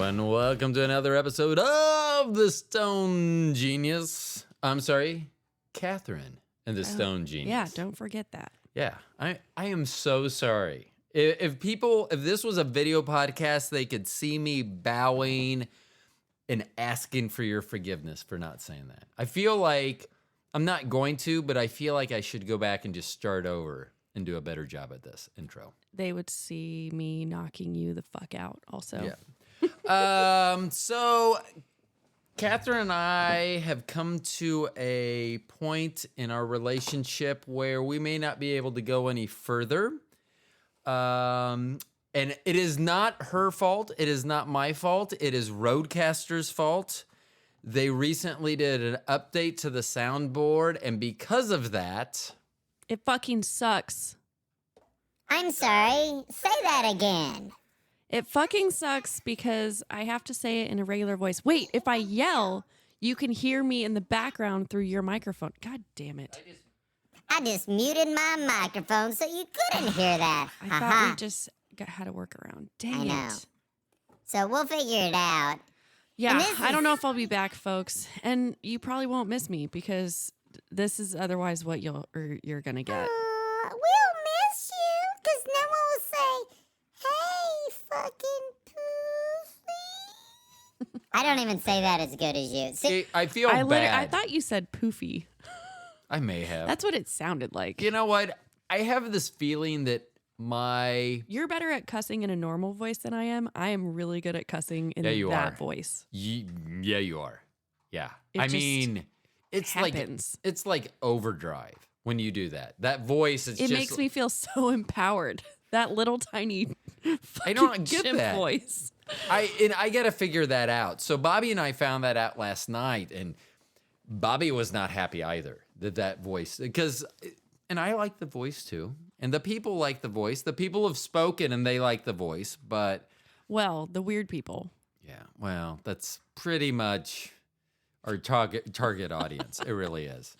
everyone. Welcome to another episode of The Stone Genius. I'm sorry, Catherine and The Stone Genius. Yeah, don't forget that. Yeah, I am so sorry. If this was a video podcast, they could see me bowing and asking for your forgiveness for not saying that. I feel like I'm not going to, but I feel like I should go back and just start over and do a better job at this intro. They would see me knocking you the fuck out also. Yeah. So Catherine and I have come to a point in our relationship where we may not be able to go any further. And it is not her fault. It is not my fault. It is Rodecaster's fault. They recently did an update to the soundboard, and because of that, It fucking sucks. I'm sorry. Say that again. It fucking sucks because I have to say it in a regular voice. Wait, if I yell, you can hear me in the background through your microphone. God damn it. I just muted my microphone so you couldn't hear that. I thought we just had a workaround. Dang I know. it. So we'll figure it out. Yeah, And this I don't is- know if I'll be back, folks. And you probably won't miss me because this is otherwise what you're going to get. We'll miss you because no one will say, hey, fucking poofy. I don't even say that as good as you. See, I feel I bad. thought you said poofy. I may have. That's what it sounded like. You know what? I have this feeling that You're better at cussing in a normal voice than I am. I am really good at cussing in Yeah, you that are. voice. Yeah, you are. Yeah. It I just mean, it's happens. like overdrive when you do that. That voice, It makes me feel so empowered. That little tiny I don't fucking get chimp that. voice. I got to figure that out. So Bobby and I found that out last night, and Bobby was not happy either that voice, because, and I like the voice too, and the people like the voice. The people have spoken and they like the voice, but Well, the weird people. yeah, well, that's pretty much our target audience. It really is.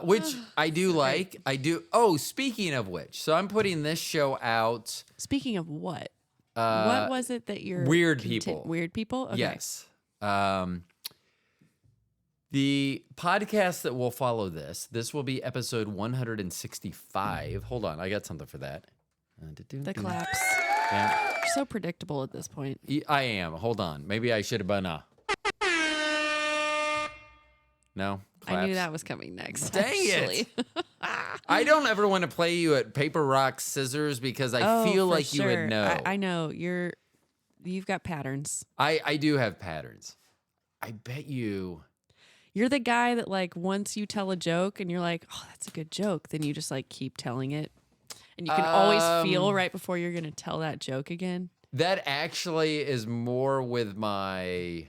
Which I do like. I do. Oh, speaking of which, so I'm putting this show out. Speaking of what? What was it that you're weird people. Weird people? Okay. Yes. The podcast that will follow this will be episode 165. Hold on, I got something for that. The claps. Yeah, You're so predictable at this point. I am. Hold on. Maybe I should have been No? Claps? I knew that was coming next. Dang actually. it. I don't ever want to play you at paper, rock, scissors because I Oh, feel for like you would sure. know. I know. You've got patterns. I do have patterns. I bet you. You're the guy that, like, once you tell a joke and you're like, oh, that's a good joke, then you just, like, keep telling it. And you can always feel right before you're going to tell that joke again. That actually is more with my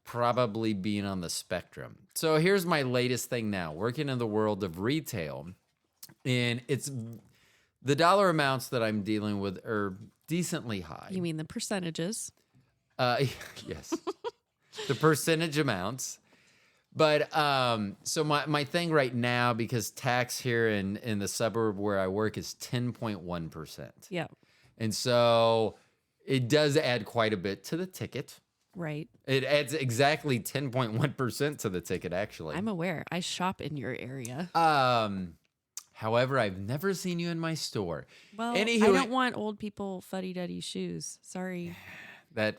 probably being on the spectrum. So here's my latest thing now, working in the world of retail. And it's the dollar amounts that I'm dealing with are decently high. You mean the percentages? Yes. The percentage amounts. But so my thing right now, because tax here in the suburb where I work is 10.1%. Yeah. And so it does add quite a bit to the ticket. Right. It adds exactly 10.1% to the ticket, actually. I'm aware. I shop in your area. However, I've never seen you in my store. Well, Anywho, I don't want old people fuddy-duddy shoes. Sorry. Yeah,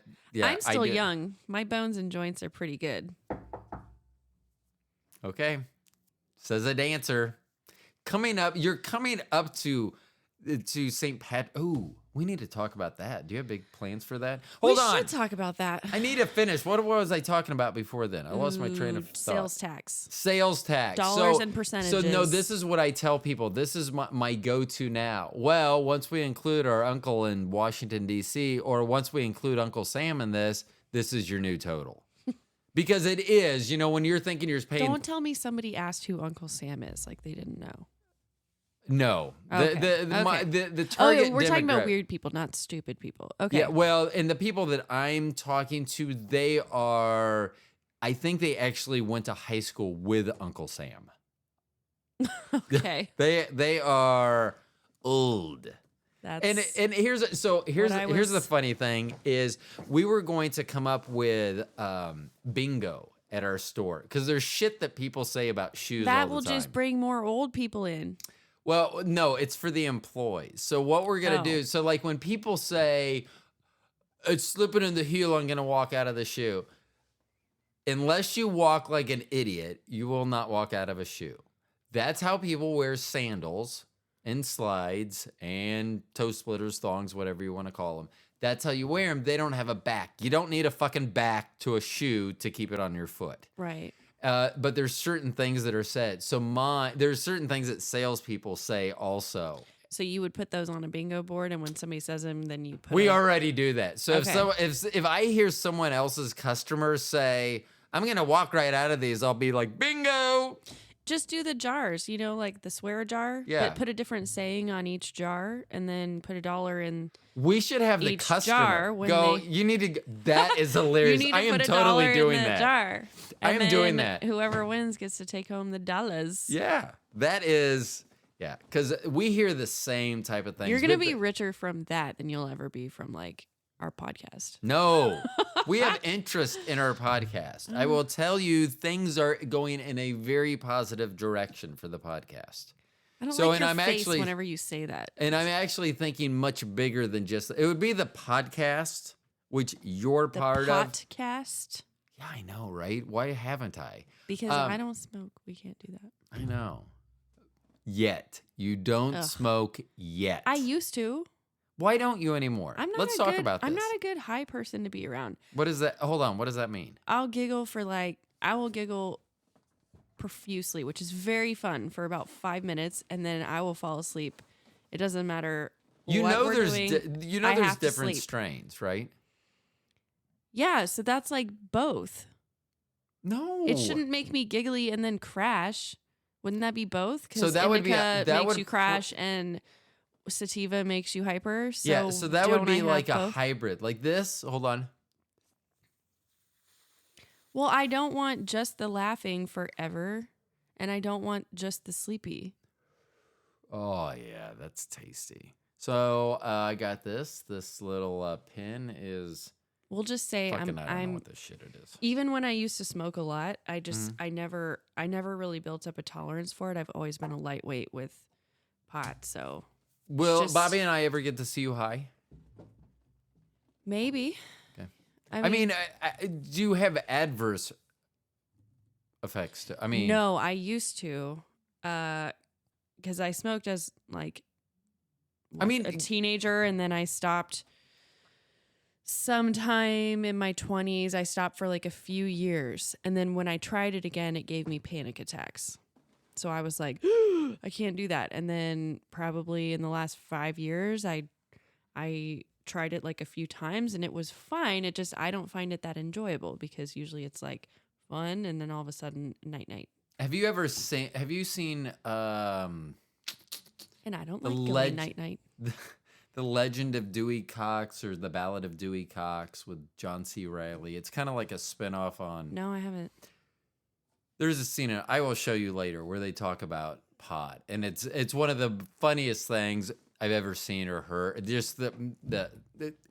I'm I still do. young. My bones and joints are pretty good. Okay. Says a dancer. You're coming up to St. Pat. Oh, we need to talk about that. Do you have big plans for that? Hold we on. should talk about that. I need to finish. What was I talking about before then? I lost my train of thought. Sales tax. Sales tax. Dollars So- and percentages. So no, this is what I tell people. This is my go-to now. Well, once we include our uncle in Washington, D.C., or once we include Uncle Sam in this is your new total. Because it is, when you're thinking you're paying... Don't tell me somebody asked who Uncle Sam is, like they didn't know. No. Okay. The Oh, target yeah, we're talking about demographic- weird people, not stupid people. Okay. Yeah, well, and the people that I'm talking to, they are... I think they actually went to high school with Uncle Sam. Okay. They are old. That's here's I here's the was- funny thing is we were going to come up with bingo at our store because there's shit that people say about shoes all that the will time. just bring more old people in. Well, no, it's for the employees. So what we're gonna Oh. do? So like when people say it's slipping in the heel, I'm gonna walk out of the shoe. Unless you walk like an idiot, you will not walk out of a shoe. That's how people wear sandals and slides and toe splitters, thongs, whatever you want to call them. That's how you wear them. They don't have a back. You don't need a fucking back to a shoe to keep it on your foot. Right. But there's certain things that are said. So there's certain things that salespeople say also. So you would put those on a bingo board, and when somebody says them, then you put. We a- already do that. So Okay. if I hear someone else's customers say, "I'm gonna walk right out of these," I'll be like, "Bingo!" Just do the jars, like the swear jar. Yeah. But put a different saying on each jar, and then put $1 in. We should have the Each customer jar when go. they- You need to. That is hilarious. You need to I am put totally $1 doing in the that. jar. I And am doing then that. Whoever wins gets to take home the dollars. Yeah, that is. Yeah, because we hear the same type of things. You're gonna with be the- richer from that than you'll ever be from like our podcast. No, we have interest in our podcast. I will tell you, things are going in a very positive direction for the podcast. I don't So, like and your I'm face actually- whenever you say that. And I'm actually thinking much bigger than just it would be the podcast, which you're The part of. podcast, Yeah, I know, right? Why haven't I? because I don't smoke. We can't do that. I know. Yet you don't Ugh. smoke yet. I used to. Why don't you anymore? I'm not. Let's a talk good, about this. I'm not a good high person to be around. What is that? Hold on. What does that mean? I'll giggle for I will giggle profusely, which is very fun for about 5 minutes, and then I will fall asleep. It doesn't matter. You what know we're there's doing. you know I there's have to different sleep. strains, right? Yeah, so that's like both. No. It shouldn't make me giggly and then crash. Wouldn't that be both? 'Cause So that would be indica that makes would you crash and sativa makes you hyper. So yeah, so that would don't I be have like a both? hybrid. Like this. Hold on. Well, I don't want just the laughing forever, and I don't want just the sleepy. Oh yeah, that's tasty. So I got this. This little pin is We'll just say fucking. I don't know I'm what this shit it is. even when I used to smoke a lot, I just Mm-hmm. I never really built up a tolerance for it. I've always been a lightweight with pot, so Will just- Bobby and I ever get to see you high? maybe. Okay. I mean, do you have adverse effects? I mean, no, I used to, because I smoked as I mean, a teenager, and then I stopped sometime in my 20s. I stopped for like a few years, and then when I tried it again, it gave me panic attacks. So I was like, I can't do that. And then probably in the last 5 years, I tried it like a few times, and it was fine. It just I don't find it that enjoyable because usually it's like fun, and then all of a sudden night night. have you ever seen? Have you seen And I don't The like going leg- night night. the Legend of Dewey Cox or the Ballad of Dewey Cox with John C. Reilly? It's kind of like a spinoff on. No, I haven't. There's a scene I will show you later where they talk about pot, and it's one of the funniest things I've ever seen or heard. Just the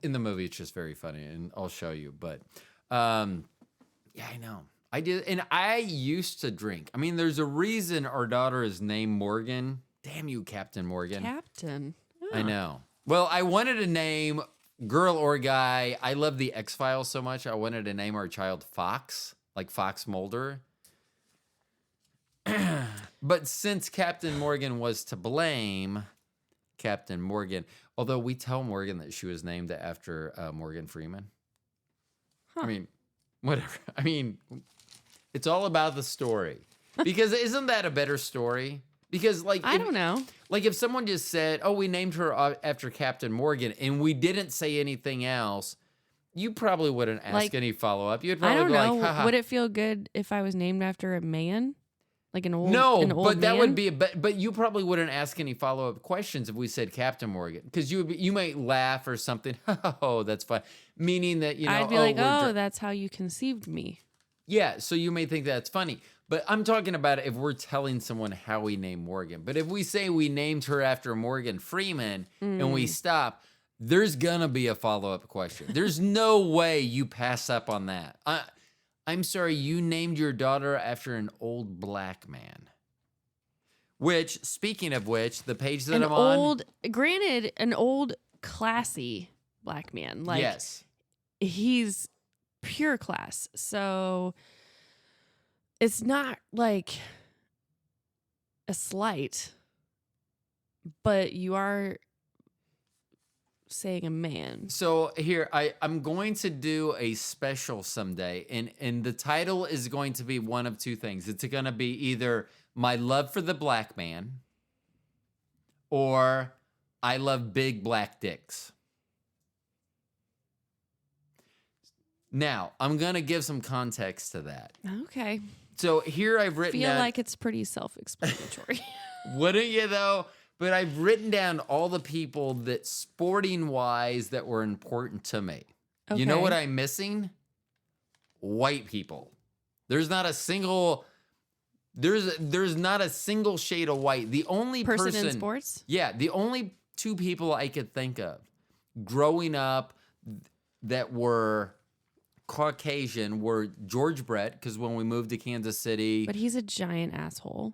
in the movie, it's just very funny, and I'll show you. But yeah, I know I did, and I used to drink. I mean, there's a reason our daughter is named Morgan. Damn you, Captain Morgan. Captain. I Oh. know. Well, I wanted a name, girl or guy. I love the X-Files so much. I wanted to name our child Fox, like Fox Mulder. But since Captain Morgan was to blame, Captain Morgan, although we tell Morgan that she was named after Morgan Freeman. Huh. I mean, whatever. I mean, it's all about the story. Because isn't that a better story? Because I don't know. like if someone just said, "Oh, we named her after Captain Morgan," and we didn't say anything else, you probably wouldn't ask Like, any follow up. You'd I probably don't be know. like, "Haha." Would it feel good if I was named after a man, like an old? No, an old but that man? would be. But you probably wouldn't ask any follow up questions if we said Captain Morgan, because you might laugh or something. Oh, that's fine. Meaning that I'd be oh, like, we're oh, dr-" that's how you conceived me. Yeah, so you may think that's funny. But I'm talking about if we're telling someone how we named Morgan. But if we say we named her after Morgan Freeman and we stop, there's gonna be a follow-up question. There's no way you pass up on that. I'm sorry, you named your daughter after an old black man. Which, speaking of which, the page that I'm on. Granted, an old classy black man. Like, yes. he's pure class. So it's not like a slight, but you are saying a man. So here, I'm going to do a special someday, and the title is going to be one of two things. It's going to be either My Love for the Black Man or I Love Big Black Dicks. Now, I'm going to give some context to that. Okay. So here I've written Feel down, like it's pretty self-explanatory. wouldn't you though? But I've written down all the people that sporting wise that were important to me. You know Okay. what I'm missing? White people. There's not a single shade of white. The only Person in sports? Yeah, the only two people I could think of growing up that were Caucasian were George Brett, because when we moved to Kansas City. But he's a giant asshole.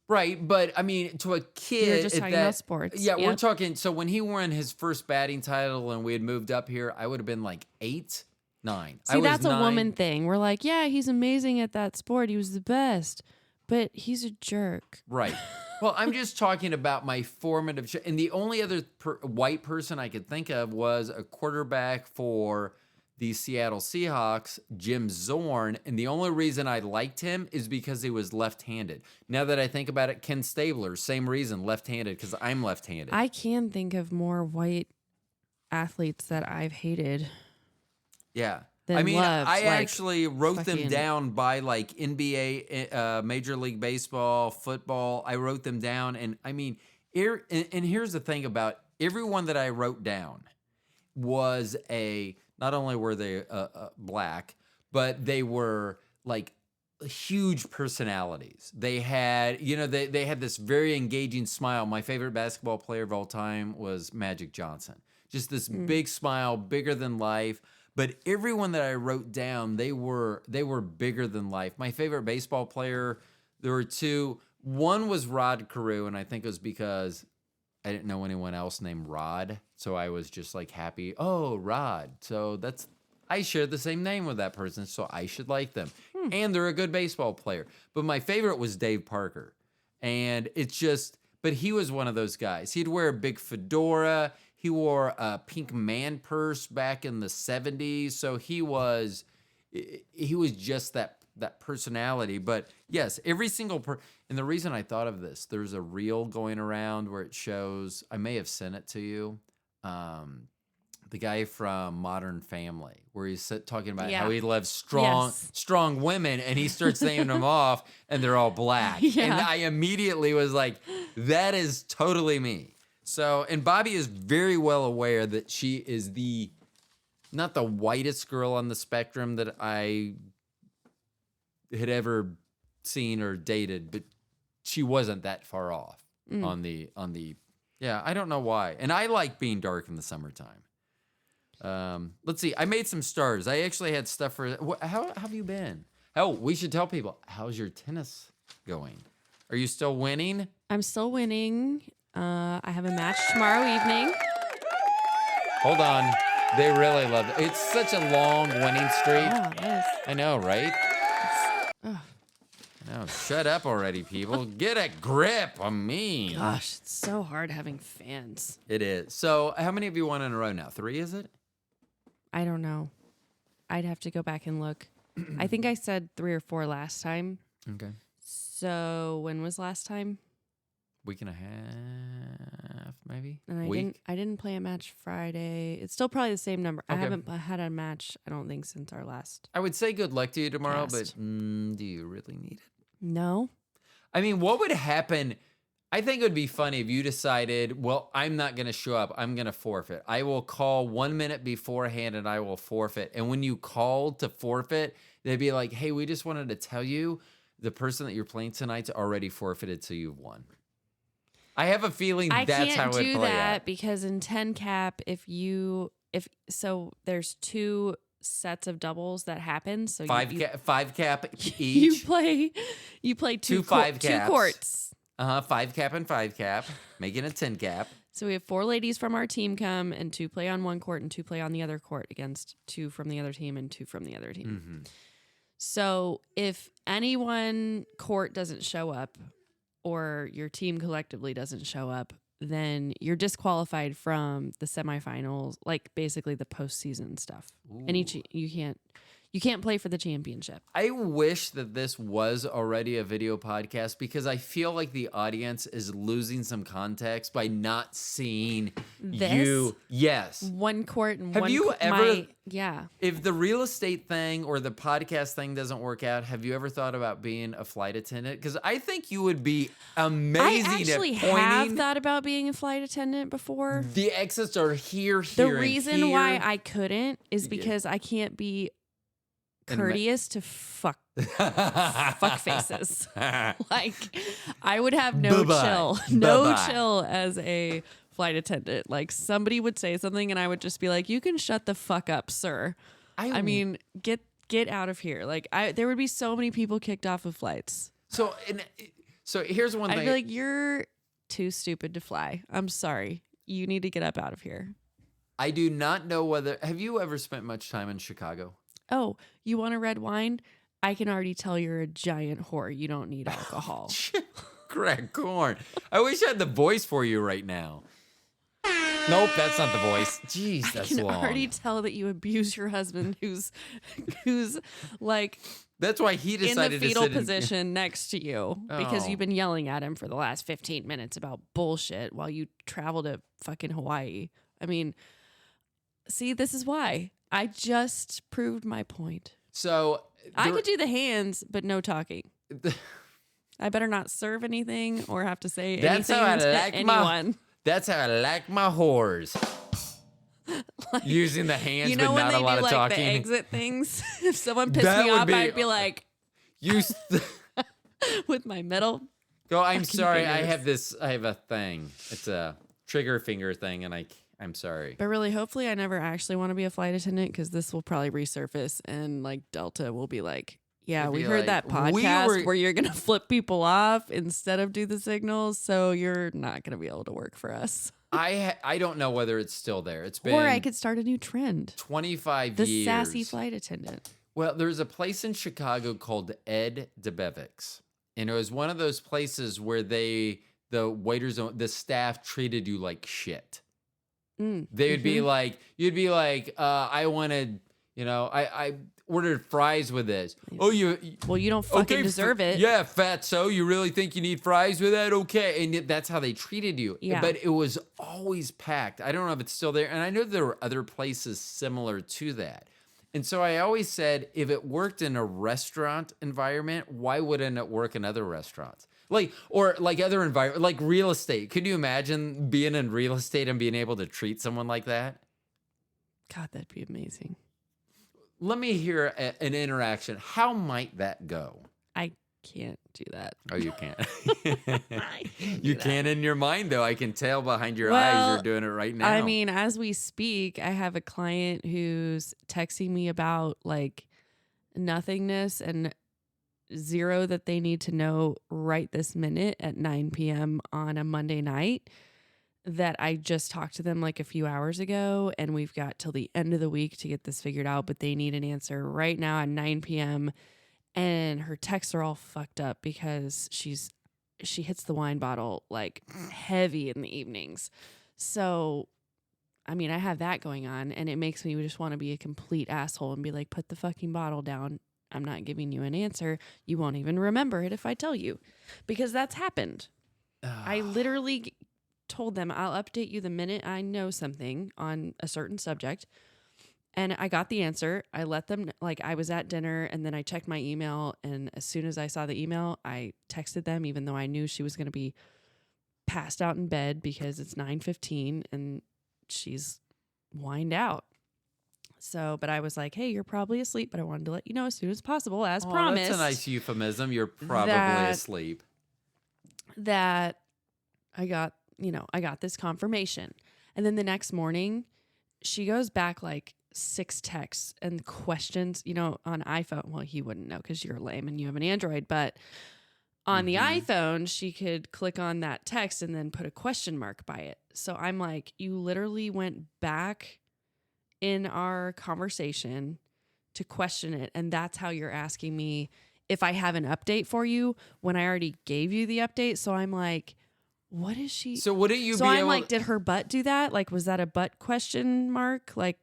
Right, but I mean, to a kid, You're just at talking that- about sports. Yeah, we're Yep. talking. So when he won his first batting title and we had moved up here, I would have been like 8, 9. I See, was that's a 9. woman thing. We're like, yeah, he's amazing at that sport. He was the best. But he's a jerk. Right. Well, I'm just talking about my formative. And the only other white person I could think of was a quarterback for the Seattle Seahawks, Jim Zorn. And the only reason I liked him is because he was left-handed. Now that I think about it, Ken Stabler, same reason, left-handed, because I'm left-handed. I can think of more white athletes that I've hated. Yeah. Than I mean, loved, I like, actually wrote them fucking- down by like NBA, Major League Baseball, football. I wrote them down. And I mean, and here's the thing about everyone that I wrote down was not only were they black, but they were like huge personalities. They had, they had this very engaging smile. My favorite basketball player of all time was Magic Johnson. Just this big smile, bigger than life. But everyone that I wrote down, they were bigger than life. My favorite baseball player, there were two. One was Rod Carew, and I think it was because I didn't know anyone else named Rod. So I was just like happy. Oh, Rod. So I shared the same name with that person, so I should like them. And they're a good baseball player. But my favorite was Dave Parker. And it's just, but he was one of those guys. He'd wear a big fedora. He wore a pink man purse back in the 70s. So he was just that personality. But yes, every single and the reason I thought of this, there's a reel going around where it shows, I may have sent it to you, the guy from Modern Family, where he's talking about how he loves strong women, and he starts naming them off, and they're all black. Yeah. And I immediately was like, that is totally me. So, and Bobby is very well aware that she is not the whitest girl on the spectrum that I had ever seen or dated, but she wasn't that far off on the, yeah, I don't know why. And I like being dark in the summertime. Let's see. I made some stars. I actually had stuff for, how have you been? Oh, we should tell people, how's your tennis going? Are you still winning? I'm still winning. I have a match tomorrow evening. Hold on. They really love it. It's such a long winning streak. Oh, that is, I know, right? oh, No, shut up already, people. Get a grip on me. gosh, it's so hard having fans. It is. So, how many of you won in a row now? 3, is it? I don't know. I'd have to go back and look. I think I said 3 or 4 last time. Okay. So when was last time? Week and a half, maybe? And I didn't play a match Friday. It's still probably the same number. I Okay. haven't had a match, I don't think, since our last. I would say good luck to you tomorrow, Cast. but do you really need it? No. I mean, what would happen? I think it would be funny if you decided, well, I'm not going to show up. I'm going to forfeit. I will call 1 minute beforehand and I will forfeit. And when you called to forfeit, they'd be like, hey, we just wanted to tell you the person that you're playing tonight's already forfeited, so you've won. I have a feeling I that's can't how it do play that out. because in 10 cap, if there's 2 sets of doubles that happen. So Five cap you each. play Two 2 5 2 caps. courts. 5 cap and 5 cap, making a 10 cap. So we have 4 ladies from our team come, and 2 play on one court and 2 play on the other court against 2 from the other team and 2 from the other team. Mm-hmm. So if any one court doesn't show up or your team collectively doesn't show up, then you're disqualified from the semifinals, like basically the postseason stuff. You can't play for the championship. I wish that this was already a video podcast because I feel like the audience is losing some context by not seeing This? you. Yes. One court and Have one you co- ever- my- yeah. If the real estate thing or the podcast thing doesn't work out, have you ever thought about being a flight attendant? Because I think you would be amazing I actually at pointing. have thought about being a flight attendant before. The exits are here, The and reason why here. I couldn't is Yeah. because I can't be And ma- courteous to fuck faces. Like I would have no Bye-bye. chill, Bye-bye. chill as a flight attendant. Like somebody would say something and I would just be like, "You can shut the fuck up, sir." I mean, get out of here. Like there would be so many people kicked off of flights. so here's one I'd thing. be like, "You're too stupid to fly. I'm sorry. You need to get up out of here." I do not know whether. Have you ever spent much time in Chicago? Oh, you want a red wine? I can already tell you're a giant whore. You don't need alcohol. Crack corn. I wish I had the voice for you right now. Nope, that's not the voice. Jeez, I that's can long. already tell that you abuse your husband who's like That's why he in the decided to fetal sit position next to you because Oh. you've been yelling at him for the last 15 minutes about bullshit while you travel to fucking Hawaii. I mean, see, this is why. I just proved my point. So I could do the hands, but no talking. I better not serve anything or have to say That's anything how I to like anyone. That's how I like my whores. Using the hands, You know but when not they a lot do of like talking. the exit things? If someone pissed That me would off, be- I'd be like Use. with my middle. Go. I'm fucking sorry. I fingers. have this. I have a thing. It's a trigger finger thing, and I'm sorry. But really, hopefully, I never actually want to be a flight attendant because this will probably resurface and like Delta will be like, yeah, It'd we be heard like, that "We podcast were-" where you're going to flip people off instead of do the signals. So you're not going to be able to work for us. I don't know whether it's still there. It's been Or I could start a new trend. 25 The years. sassy flight attendant. Well, there's a place in Chicago called Ed DeBevick's. And it was one of those places where the waiters, the staff treated you like shit. Mm. They would be Mhm. like, you'd be like, I wanted, I ordered fries with this. Oh, Well, you don't fucking deserve it. Yeah, fatso, you really think you need fries with that? Okay. And that's how they treated you. Yeah. But it was always packed. I don't know if it's still there. And I know there were other places similar to that. And so I always said, if it worked in a restaurant environment, why wouldn't it work in other restaurants? Or other environment, like real estate. Could you imagine being in real estate and being able to treat someone like that? God, that'd be amazing. Let me hear an interaction. How might that go? I can't do that. Oh, you can't. I can't You do that. can in your mind, though. I can tell behind your eyes Well, you're doing it right now. I mean, as we speak, I have a client who's texting me about like nothingness and zero that they need to know right this minute at 9 p.m. on a Monday night that I just talked to them like a few hours ago, and we've got till the end of the week to get this figured out, but they need an answer right now at 9 p.m. And her texts are all fucked up because she hits the wine bottle like heavy in the evenings. So, I mean, I have that going on, and it makes me just want to be a complete asshole and be like, put the fucking bottle down. I'm not giving you an answer. You won't even remember it if I tell you, because that's happened. I literally told them I'll update you the minute I know something on a certain subject. And I got the answer. I let them, like, I was at dinner and then I checked my email. And as soon as I saw the email, I texted them, even though I knew she was going to be passed out in bed because it's 9:15 and she's whined out. So, but I was like, hey, you're probably asleep, but I wanted to let you know as soon as possible, as Oh, promised. that's a nice euphemism. You're probably that- asleep. That I got, I got this confirmation. And then the next morning, she goes back like 6 texts and questions, on iPhone. Well, he wouldn't know because you're lame and you have an Android, but on the iPhone, she could click on that text and then put a question mark by it. So I'm like, you literally went back in our conversation to question it. And that's how you're asking me if I have an update for you when I already gave you the update. So I'm like, what is she? So wouldn't you So be I'm able like, did her butt do that? Like, was that a butt question mark? Like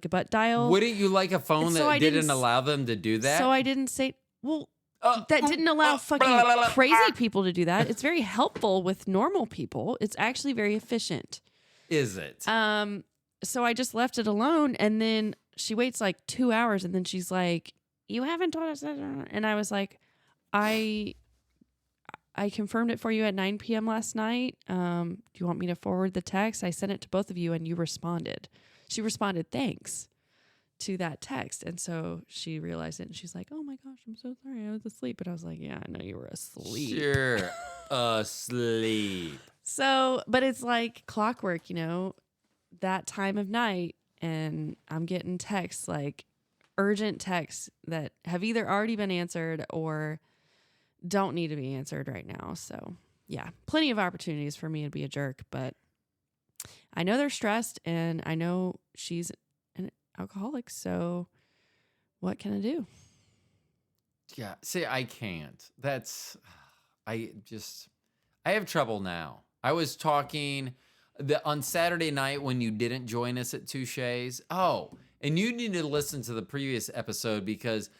a butt dial? wouldn't you like a phone And so that I didn't didn't s- allow them to do that? So I didn't say, well, Uh, that didn't allow fucking blah, blah, blah, crazy people to do that. It's very helpful with normal people. It's actually very efficient. Is it? So I just left it alone, and then she waits like 2 hours, and then she's like, "You haven't told us that," and I was like, "I confirmed it for you at 9 p.m. last night. Do you want me to forward the text? I sent it to both of you, and you responded." She responded, "Thanks," to that text, and so she realized it, and she's like, "Oh my gosh, I'm so sorry, I was asleep." And I was like, "Yeah, I know you were asleep." Sure. Asleep. So, but it's like clockwork, that time of night, and I'm getting texts, like urgent texts that have either already been answered or don't need to be answered right now. So, yeah, plenty of opportunities for me to be a jerk, but I know they're stressed and I know she's an alcoholic. So, what can I do? Yeah. See, I can't. I have trouble now. I was talking on Saturday night when you didn't join us at Touche's. Oh, and you need to listen to the previous episode because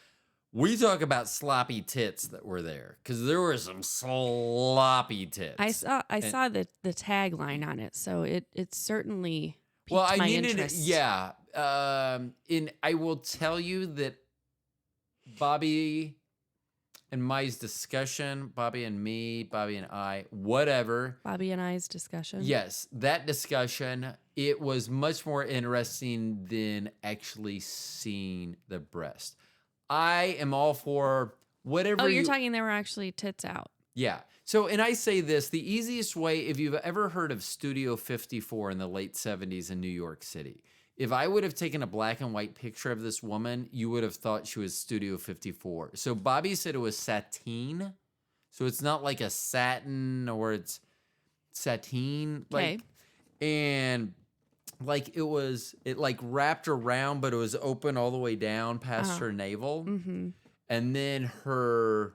we talk about sloppy tits that were there because there were some sloppy tits. I saw the tagline on it, so it certainly piqued my interest. Yeah. And I will tell you that Bobby and Mai's discussion, Bobby and me, Bobby and I, whatever. Bobby and I's discussion. Yes, that discussion, it was much more interesting than actually seeing the breast. I am all for whatever. Oh, you're talking there were actually tits out. Yeah. So, and I say this, the easiest way, if you've ever heard of Studio 54 in the late 70s in New York City, if I would have taken a black and white picture of this woman, you would have thought she was Studio 54. So Bobby said it was sateen. So it's not like a satin or it's sateen. Okay. And like it like wrapped around, but it was open all the way down past her navel. Mm-hmm. And then her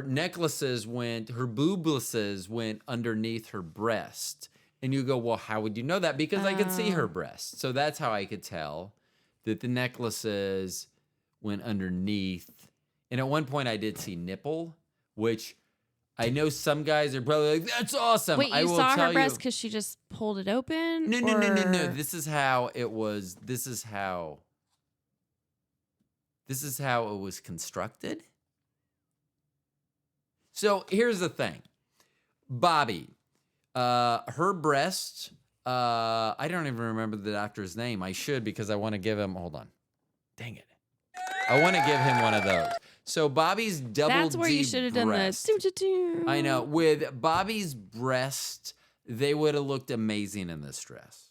necklaces her booblesses went underneath her breast. And you go, well, how would you know that? Because I could see her breast. So that's how I could tell that the necklaces went underneath. And at one point I did see nipple, which I know some guys are probably like, that's awesome. Wait, I you will saw tell her breast you. because she just pulled it open? No. or- This is how it was constructed. So here's the thing. Bobby, her breast, I don't even remember the doctor's name. I should because I want to give him, hold on. Dang it. I want to give him one of those. So Bobby's double That's where D you should have done breast. the. I know. With Bobby's breast, they would have looked amazing in this dress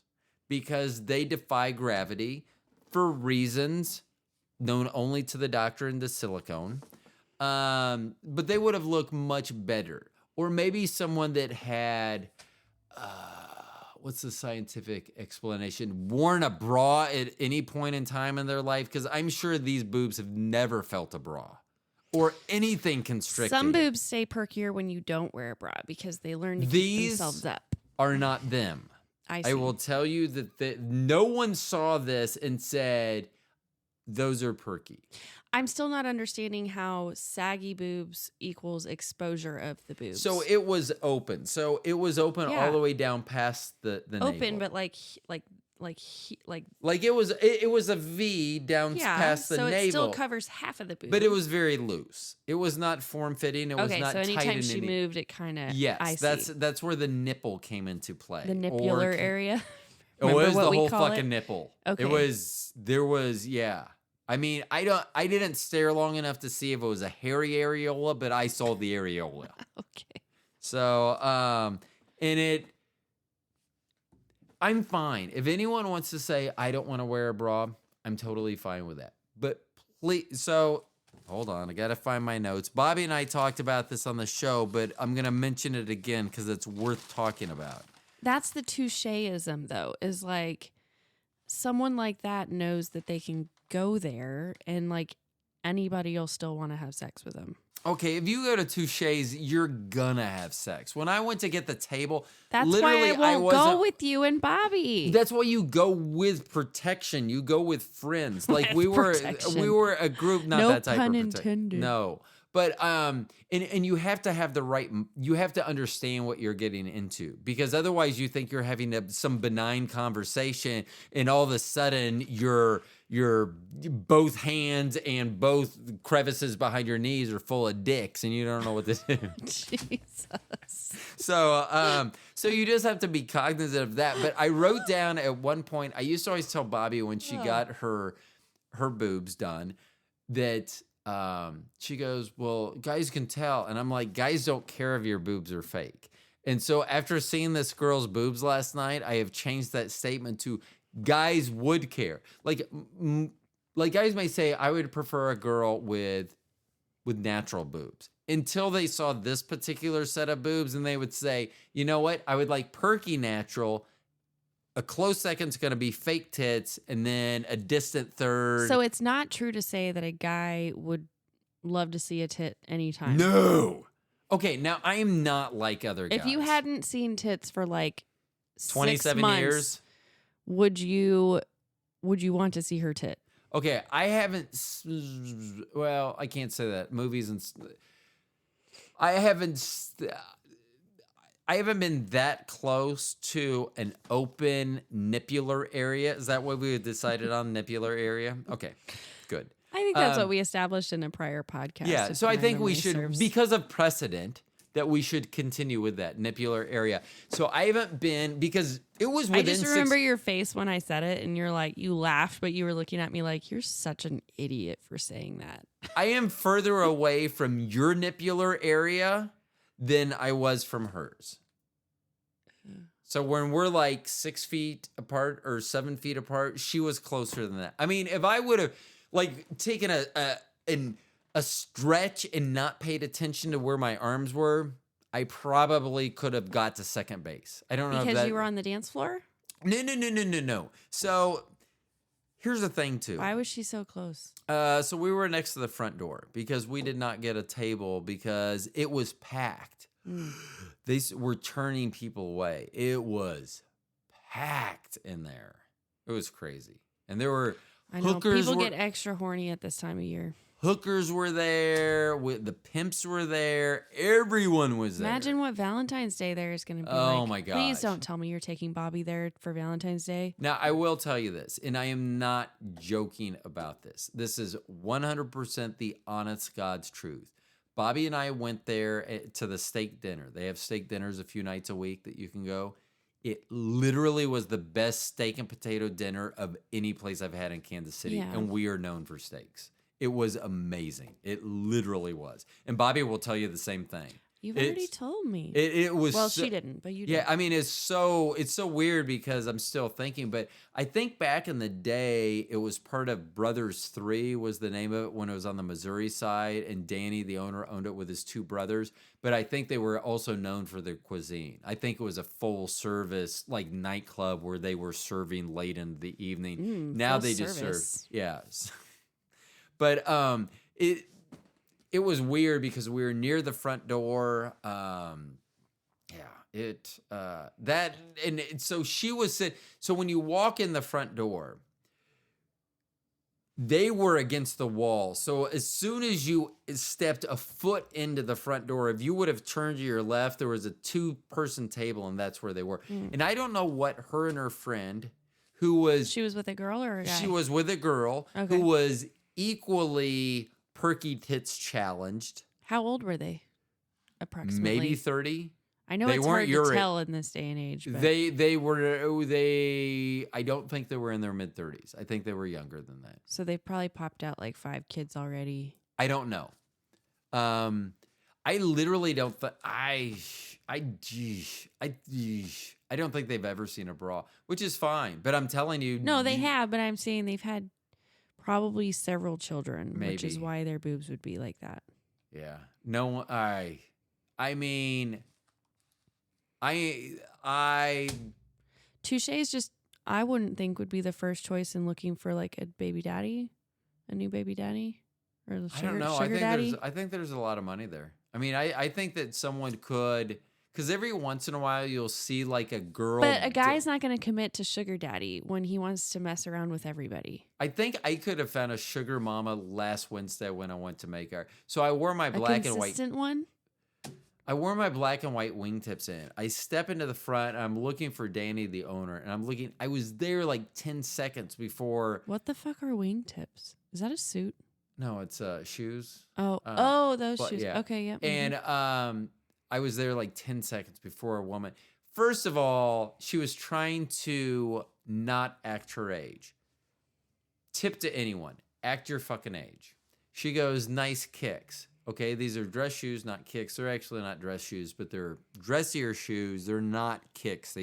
because they defy gravity for reasons known only to the doctor and the silicone. But they would have looked much better. Or maybe someone that had, what's the scientific explanation? Worn a bra at any point in time in their life? Because I'm sure these boobs have never felt a bra or anything constricting. Some boobs stay perkier when you don't wear a bra because they learn to keep These themselves up. are not them. I see. I will tell you that no one saw this and said, those are perky. I'm still not understanding how saggy boobs equals exposure of the boobs. So it was open. Yeah. All the way down past the open, navel. but like Like it was a V down yeah. past the so navel. it still covers half of the boob. But it was very loose. It was not form fitting. It was okay. not So tight anytime in she any. moved, it kind of Yes, I see. that's where the nipple came into play. The Or nipular area. It Remember was what the we whole call fucking it? nipple. Okay. There was, yeah. I mean, I didn't stare long enough to see if it was a hairy areola, but I saw the areola. Okay. So, I'm fine. If anyone wants to say, I don't want to wear a bra, I'm totally fine with that. But please, so hold on. I got to find my notes. Bobby and I talked about this on the show, but I'm going to mention it again because it's worth talking about. That's the toucheism, though, is like someone like that knows that they can go there and like anybody will still want to have sex with them. Okay, if you go to Touche's, you're gonna have sex. When I went to get the table, That's literally why I won't wasn't. go with you and Bobby. That's why you go with protection. You go with friends. Like we Protection. were a group, not No that type pun of protection. intended. No. But and you have to have the right. You have to understand what you're getting into because otherwise you think you're having some benign conversation, and all of a sudden you're both hands and both crevices behind your knees are full of dicks, and you don't know what to do. Jesus. So you just have to be cognizant of that. But I wrote down at one point. I used to always tell Bobby when she got her boobs done that. She goes, well, guys can tell. And I'm like, guys don't care if your boobs are fake. And so after seeing this girl's boobs last night, I have changed that statement to guys would care. Like guys may say, I would prefer a girl with natural boobs until they saw this particular set of boobs. And they would say, you know what? I would like perky natural. A close second's going to be fake tits, and then a distant third. So it's not true to say that a guy would love to see a tit anytime. No. Okay, now I am not like other guys. If you hadn't seen tits for like 27 6 months, years, would you want to see her tit? okay, I haven't. Well, I can't say that. Movies and I haven't been that close to an open nipular area. Is that what we decided on? Nipular area? Okay, good. I think that's what we established in a prior podcast. Yeah, if so I my think we memory should, serves. because of precedent, that we should continue with that nipular area. So I haven't been, because it was I within just remember your face when I said it, and you're like, you laughed, but you were looking at me like, you're such an idiot for saying that. I am further away from your nipular area than I was from hers. So when we're like 6 feet apart or 7 feet apart, she was closer than that. I mean, if I would have like taken a stretch and not paid attention to where my arms were, I probably could have got to second base. I don't know if Because that, you were on the dance floor? No. So here's the thing too. Why was she so close? So we were next to the front door because we did not get a table because it was packed. They were turning people away. It was packed in there. It was crazy. And there were I know hookers. people get extra horny at this time of year. Hookers were there. The pimps were there. Everyone was there. Imagine what Valentine's Day there is going to be Oh like. my Please gosh. don't tell me you're taking Bobby there for Valentine's Day. Now, I will tell you this, and I am not joking about this. This is 100% the honest God's truth. Bobby and I went there to the steak dinner. They have steak dinners a few nights a week that you can go. It literally was the best steak and potato dinner of any place I've had in Kansas City, Yeah. and we are known for steaks. It was amazing. It literally was. And Bobby will tell you the same thing. You've already It's- told me. It was well, so- she didn't, but you did. Yeah, I mean it's so weird because I'm still thinking, but I think back in the day it was part of Brothers 3 was the name of it when it was on the Missouri side, and Danny, the owner, owned it with his two brothers. But I think they were also known for their cuisine. I think it was a full service like nightclub where they were serving late in the evening. Now full they just service. serve, yeah. But it was weird because we were near the front door. So she was sitting. So when you walk in the front door, they were against the wall. So as soon as you stepped a foot into the front door, if you would have turned to your left, there was a 2-person table, and that's where they were. And I don't know what her and her friend, who was She was with a girl or a guy? she was with a girl Okay. who was equally perky tits challenged, How old were they? Approximately. maybe 30. I know They it's weren't hard your to a- tell in this day and age, but they I don't think they were in their mid 30s. I think they were younger than that. so they've probably popped out like 5 kids already. I don't know. I literally don't I don't think they've ever seen a bra, which is fine. But I'm telling you, No, they have, but I'm saying they've had probably several children, which is Maybe. why their boobs would be like that. Yeah. No one. I mean, I. Touche's just I wouldn't think would be the first choice in looking for like a baby daddy, a new baby daddy, or the I don't know. sugar daddy. I think there's a lot of money there. I mean, I think that someone could, because every once in a while you'll see like a girl. But a guy's not going to commit to sugar daddy when he wants to mess around with everybody. I think I could have found a sugar mama last Wednesday when I went to make our. So I wore my A black and white. consistent one. I wore my black and white wingtips in. I step into the front. And I'm looking for Danny, the owner, and I'm looking. I was there like 10 seconds before. What the fuck are wingtips? Is that a suit? No, it's shoes. Oh, those but shoes. yeah. Okay, yeah. And I was there like 10 seconds before a woman. First of all, she was trying to not act her age. Tip to anyone, act your fucking age. She goes, nice kicks. Okay, these are dress shoes, not kicks. They're actually not dress shoes, but they're dressier shoes. They're not kicks.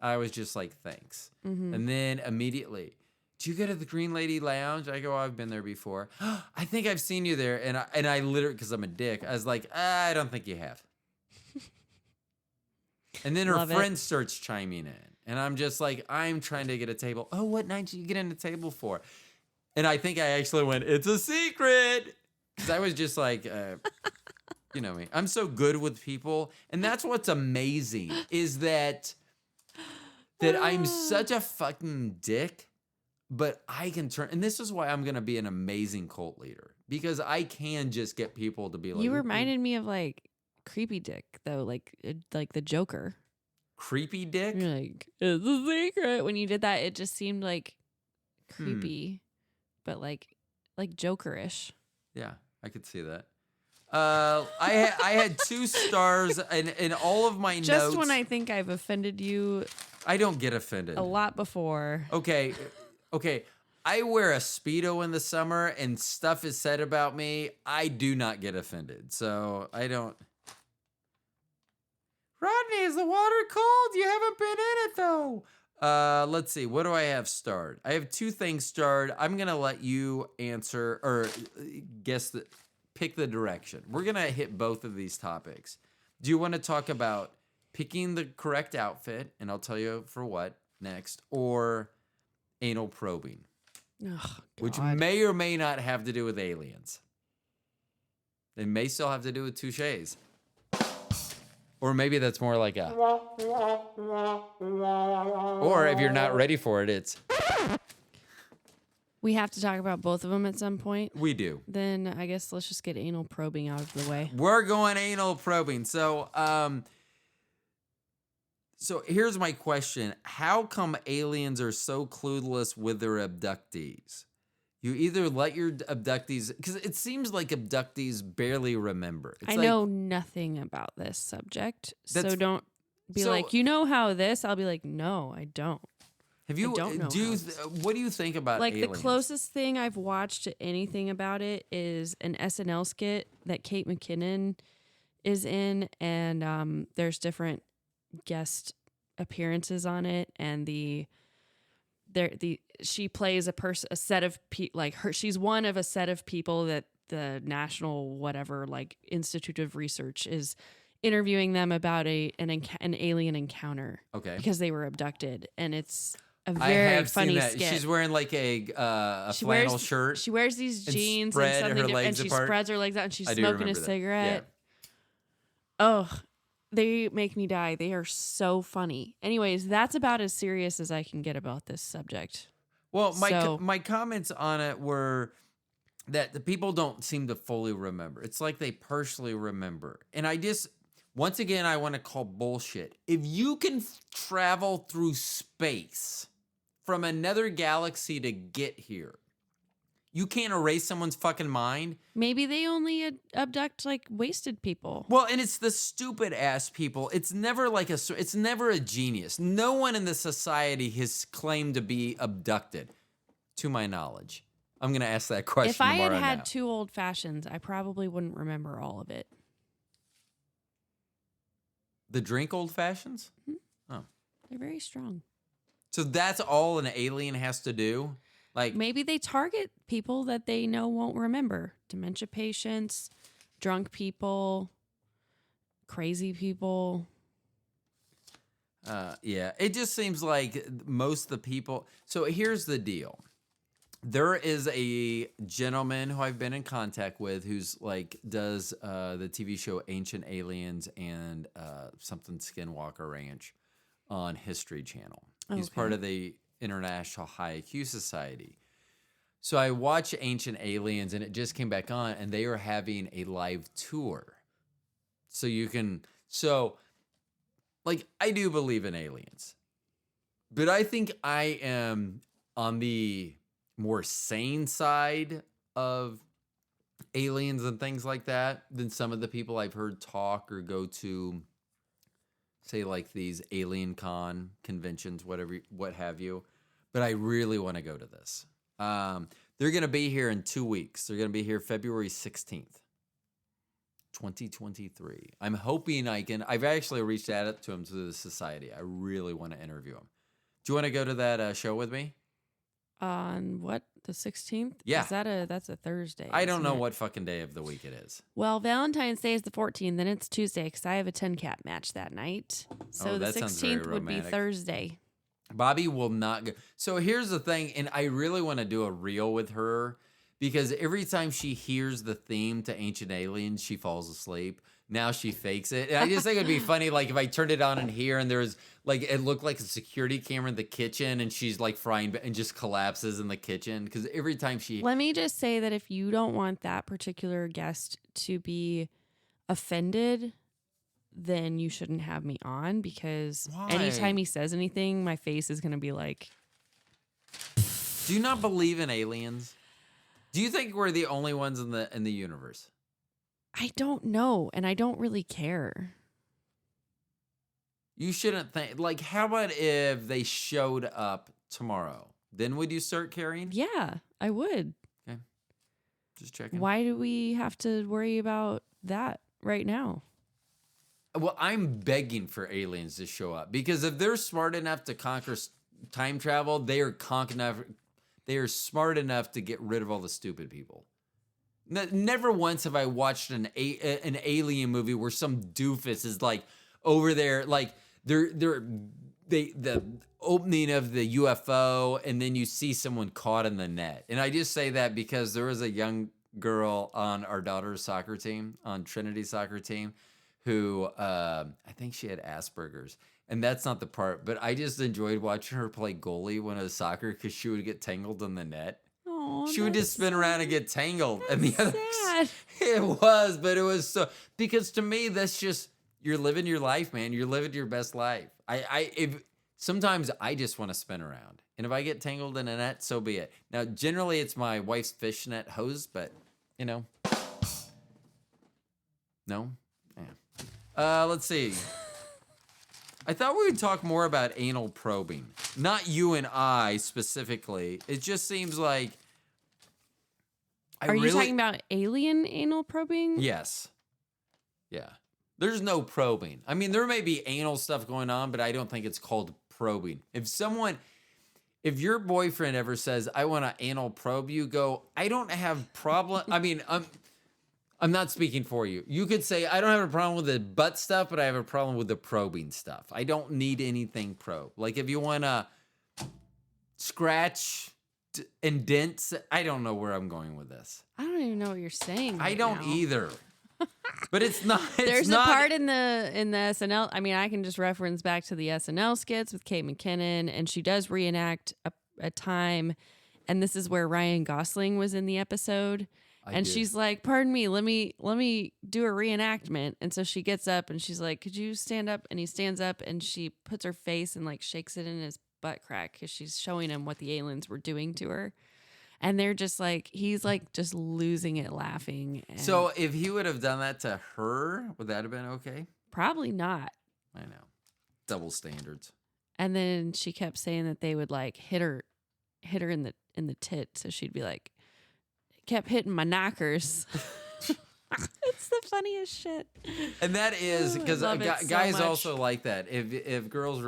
I was just like, thanks. And then immediately, do you go to the Green Lady Lounge? I go, oh, I've been there before. I think I've seen you there. And I literally, because I'm a dick, I was like, I don't think you have. And then her Love it. friend starts chiming in. And I'm just like, I'm trying to get a table. Oh, what night did you get in the table for? And I think I actually went, it's a secret. Because I was just like, you know me. I'm so good with people. And that's what's amazing is that I'm such a fucking dick. But I can turn, and this is why I'm gonna be an amazing cult leader, because I can just get people to be like. You reminded me of like creepy dick though, like the Joker. Creepy dick. You're like, it's a secret. When you did that, it just seemed like creepy, but like Jokerish. Yeah, I could see that. I had 2 stars in all of my notes. Just when I think I've offended you I don't get offended. a lot before. Okay. I wear a Speedo in the summer and stuff is said about me. I do not get offended. So I don't. Rodney, is the water cold? You haven't been in it though. Let's see. What do I have starred? I have 2 things starred. I'm going to let you answer or pick the direction. We're going to hit both of these topics. Do you want to talk about picking the correct outfit? And I'll tell you for what next. Or anal probing, Oh, which God. may or may not have to do with aliens. It may still have to do with touches. Or maybe that's more like a. Or if you're not ready for it, it's. We have to talk about both of them at some point. We do. Then I guess let's just get anal probing out of the way. We're going anal probing. So here's my question. How come aliens are so clueless with their abductees? You either let your abductees, because it seems like abductees barely remember. It's I like, know nothing about this subject, so That's- don't be so- like, you know how this? I'll be like, no, I don't. have you? don't know Do you? how What do you think about Like aliens? the closest thing I've watched to anything about it is an SNL skit that Kate McKinnon is in, and there's different guest appearances on it, and she plays a set of she's one of a set of people that the national whatever like Institute of Research is interviewing them about an alien encounter Okay. because they were abducted, and it's a I very have funny seen that. skit. She's wearing like a She flannel wears- shirt. She wears these and jeans spread and something her different, and legs she apart. spreads her legs out, and she's I do smoking a remember that. cigarette. Oh, they make me die. They are so funny. Anyways, that's about as serious as I can get about this subject. Well, So- my comments on it were that the people don't seem to fully remember. It's like they partially remember. And I just, once again, I want to call bullshit. If you can travel through space from another galaxy to get here, You can't erase someone's fucking mind. Maybe they only abduct like wasted people. Well, and it's the stupid ass people. It's never it's never a genius. No one in the society has claimed to be abducted, to my knowledge. I'm going to ask that question If I had tomorrow had now. 2 old fashions, I probably wouldn't remember all of it. The drink old fashions? Oh. They're very strong. So that's all an alien has to do? Like, Maybe they target people that they know won't remember. Dementia patients, drunk people, crazy people. yeah, it just seems like most of the people. So here's the deal. There is a gentleman who I've been in contact with who's like does the TV show Ancient Aliens and something Skinwalker Ranch on History Channel. He's part of the International High IQ Society. So I watch Ancient Aliens and it just came back on and they are having a live tour. So you can like I do believe in aliens. But I think I am on the more sane side of aliens and things like that than some of the people I've heard talk or go to, say, like these alien con conventions, what have you. But I really want to go to this. They're going to be here in 2 weeks. They're going to be here February 16th, 2023. I'm hoping I've actually reached out to them through the society. I really want to interview them. Do you want to go to that show with me? On what? The 16th? Yeah. That's a Thursday. I don't isn't know it? what fucking day of the week it is. Well, Valentine's Day is the 14th, then it's Tuesday because I have a 10 cat match that night. So Oh, the that sounds very 16th would be romantic. Thursday. Bobby will not go. So here's the thing, and I really want to do a reel with her because every time she hears the theme to Ancient Aliens, she falls asleep. Now she fakes it. And I just think it'd be funny, like if I turned it on in here and there's like it looked like a security camera in the kitchen, and she's like frying and just collapses in the kitchen because every time she. Let me just say that if you don't want that particular guest to be offended, then you shouldn't have me on because Why? anytime he says anything, my face is going to be like, Do you not believe in aliens? Do you think we're the only ones in the universe? I don't know. And I don't really care. You shouldn't think. Like, how about if they showed up tomorrow? Then would you start caring? Yeah, I would. Just checking. Why do we have to worry about that right now? Well, I'm begging for aliens to show up because if they're smart enough to conquer time travel, they are smart enough to get rid of all the stupid people. Never once have I watched an alien movie where some doofus is like over there, like the opening of the UFO, and then you see someone caught in the net. And I just say that because there was a young girl on our daughter's soccer team, on Trinity's soccer team, who I think she had Asperger's. And that's not the part, but I just enjoyed watching her play goalie when it was soccer because she would get tangled in the net. Oh, She would just spin around and get tangled. And the other sad. it was, but it was so because to me that's just you're living your life, man. You're living your best life. If sometimes I just want to spin around. And if I get tangled in a net, so be it. Now, generally it's my wife's fishnet hose, but you know. No? Yeah. Let's see. I thought we would talk more about anal probing. Not you and I specifically. It just seems like Are you talking about alien anal probing? Yes. Yeah. There's no probing. I mean, there may be anal stuff going on, but I don't think it's called probing. If your boyfriend ever says, I want to anal probe you, go, I don't have problem. I mean, I'm not speaking for you. You could say, I don't have a problem with the butt stuff, but I have a problem with the probing stuff. I don't need anything probed. Like if you want to scratch and dents, I don't know where I'm going with this. I don't even know what you're saying. I right don't now. either. But it's not. There's a part in the SNL. I mean, I can just reference back to the SNL skits with Kate McKinnon, and she does reenact a time, and this is where Ryan Gosling was in the episode. And she's like, "Pardon me, let me do a reenactment." And so she gets up and she's like, "Could you stand up?" And he stands up and she puts her face and like shakes it in his butt crack because she's showing him what the aliens were doing to her. And they're just like, he's like just losing it laughing. And So if he would have done that to her, would that have been okay? probably not. I know. Double standards. And then she kept saying that they would like hit her in the tit. So she'd be like, kept hitting my knockers. It's the funniest shit. And that is Oh, I because love it so guys much. also like that. If girls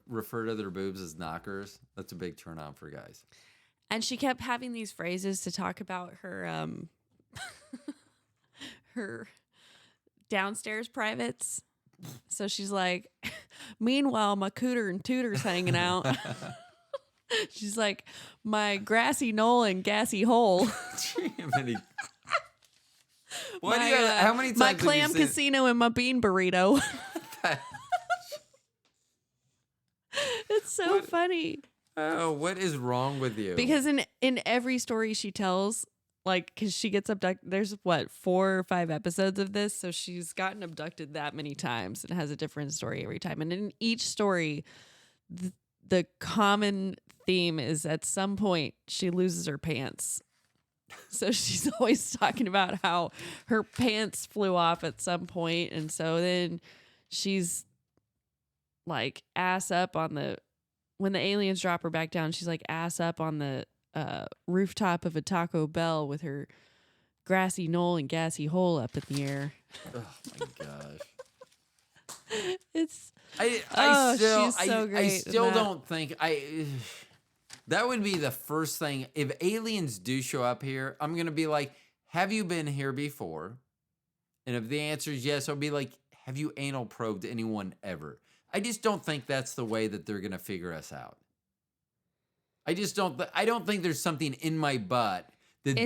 refer to their boobs as knockers, that's a big turn on for guys. And she kept having these phrases to talk about her her downstairs privates. So she's like, meanwhile, my cooter and tooter's hanging out. She's like, my grassy knoll and gassy hole. Jiminy. What My, do you? How many times? my have you clam seen- casino and my bean burrito. It's so funny. Oh, what is wrong with you? Because in every story she tells, like, because she gets abducted, there's what, 4 or 5 episodes of this, so she's gotten abducted that many times and has a different story every time. And in each story, the common theme is at some point she loses her pants. So she's always talking about how her pants flew off at some point, and so then she's like ass up on the when the aliens drop her back down, she's like ass up on the rooftop of a Taco Bell with her grassy knoll and gassy hole up in the air. oh my gosh. It's I still, she's so I great in still that. don't think that would be the first thing. If aliens do show up here, I'm going to be like, have you been here before? And if the answer is yes, I'll be like, have you anal probed anyone ever? I just don't think that's the way that they're going to figure us out. I just don't, I don't think there's something in my butt that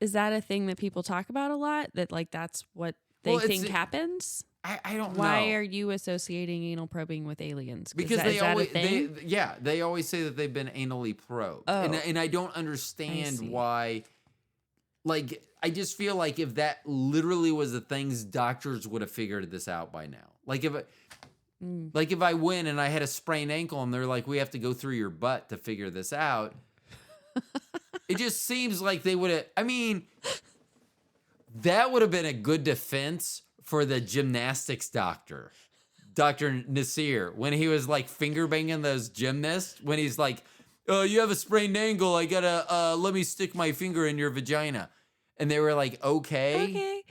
is that a thing that people talk about a lot? That like that's what they Well, it's- think happens? I don't know. Why are you associating anal probing with aliens? Because is that a thing? they always say that they've been anally probed, Oh. and I don't understand see. why. Like, I just feel like if that literally was the things, doctors would have figured this out by now. Like if I win and I had a sprained ankle and they're like, we have to go through your butt to figure this out. It just seems like they would have. I mean, that would have been a good defense for the gymnastics doctor, Dr. Nasir, when he was like finger banging those gymnasts, when he's like, oh, you have a sprained ankle. I gotta, let me stick my finger in your vagina. And they were like, okay.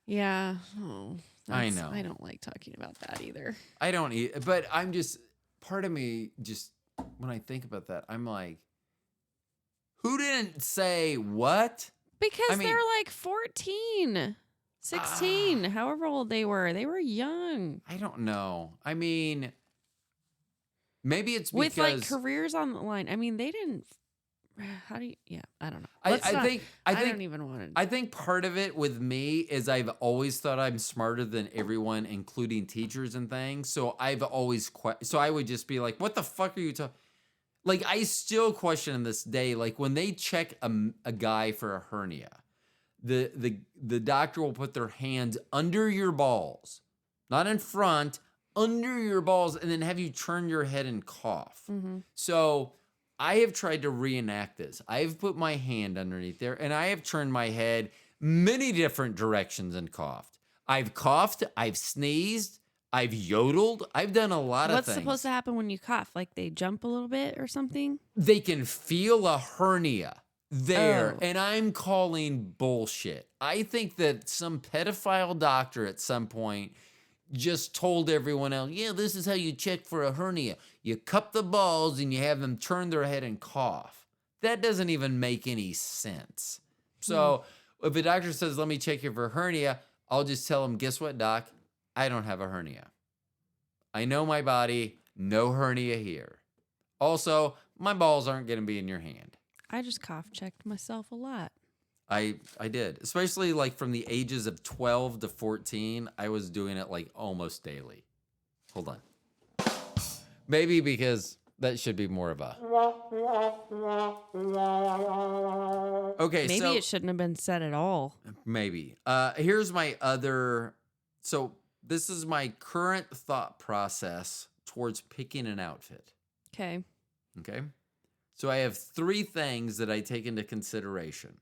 Yeah. Oh, I that's- know. I don't like talking about that either. I don't eat, but I'm just, part of me just, when I think about that, I'm like, who didn't say what? Because I mean- they're like 14, 16, however old they were. They were young. I don't know. I mean, maybe it's because With like careers on the line. I mean, they didn't. How do you? Yeah, I don't know. I Let's not- think don't even want to. I think part of it with me is I've always thought I'm smarter than everyone, including teachers and things. So I've always so I would just be like, "What the fuck are you talking?" Like I still question this day. Like when they check a guy for a hernia, the doctor will put their hands under your balls, not in front, under your balls, and then have you turn your head and cough. So I have tried to reenact this. I have put my hand underneath there, and I have turned my head many different directions and coughed. I've coughed, I've sneezed, I've yodeled, I've done a lot of What's things. supposed to happen when you cough? Like they jump a little bit or something? They can feel a hernia there, Oh. and I'm calling bullshit. I think that some pedophile doctor at some point just told everyone else, yeah, this is how you check for a hernia. You cup the balls and you have them turn their head and cough. That doesn't even make any sense. So if a doctor says, let me check you for a hernia, I'll just tell him, guess what, doc? I don't have a hernia. I know my body, no hernia here. Also, my balls aren't going to be in your hand. I just cough checked myself a lot. I did, especially like from the ages of 12 to 14, I was doing it like almost daily. Hold on. Maybe because that should be more of a. Okay, Maybe so it shouldn't have been said at all. maybe. Here's my other. So this is my current thought process towards picking an outfit. Okay. Okay. So I have 3 things that I take into consideration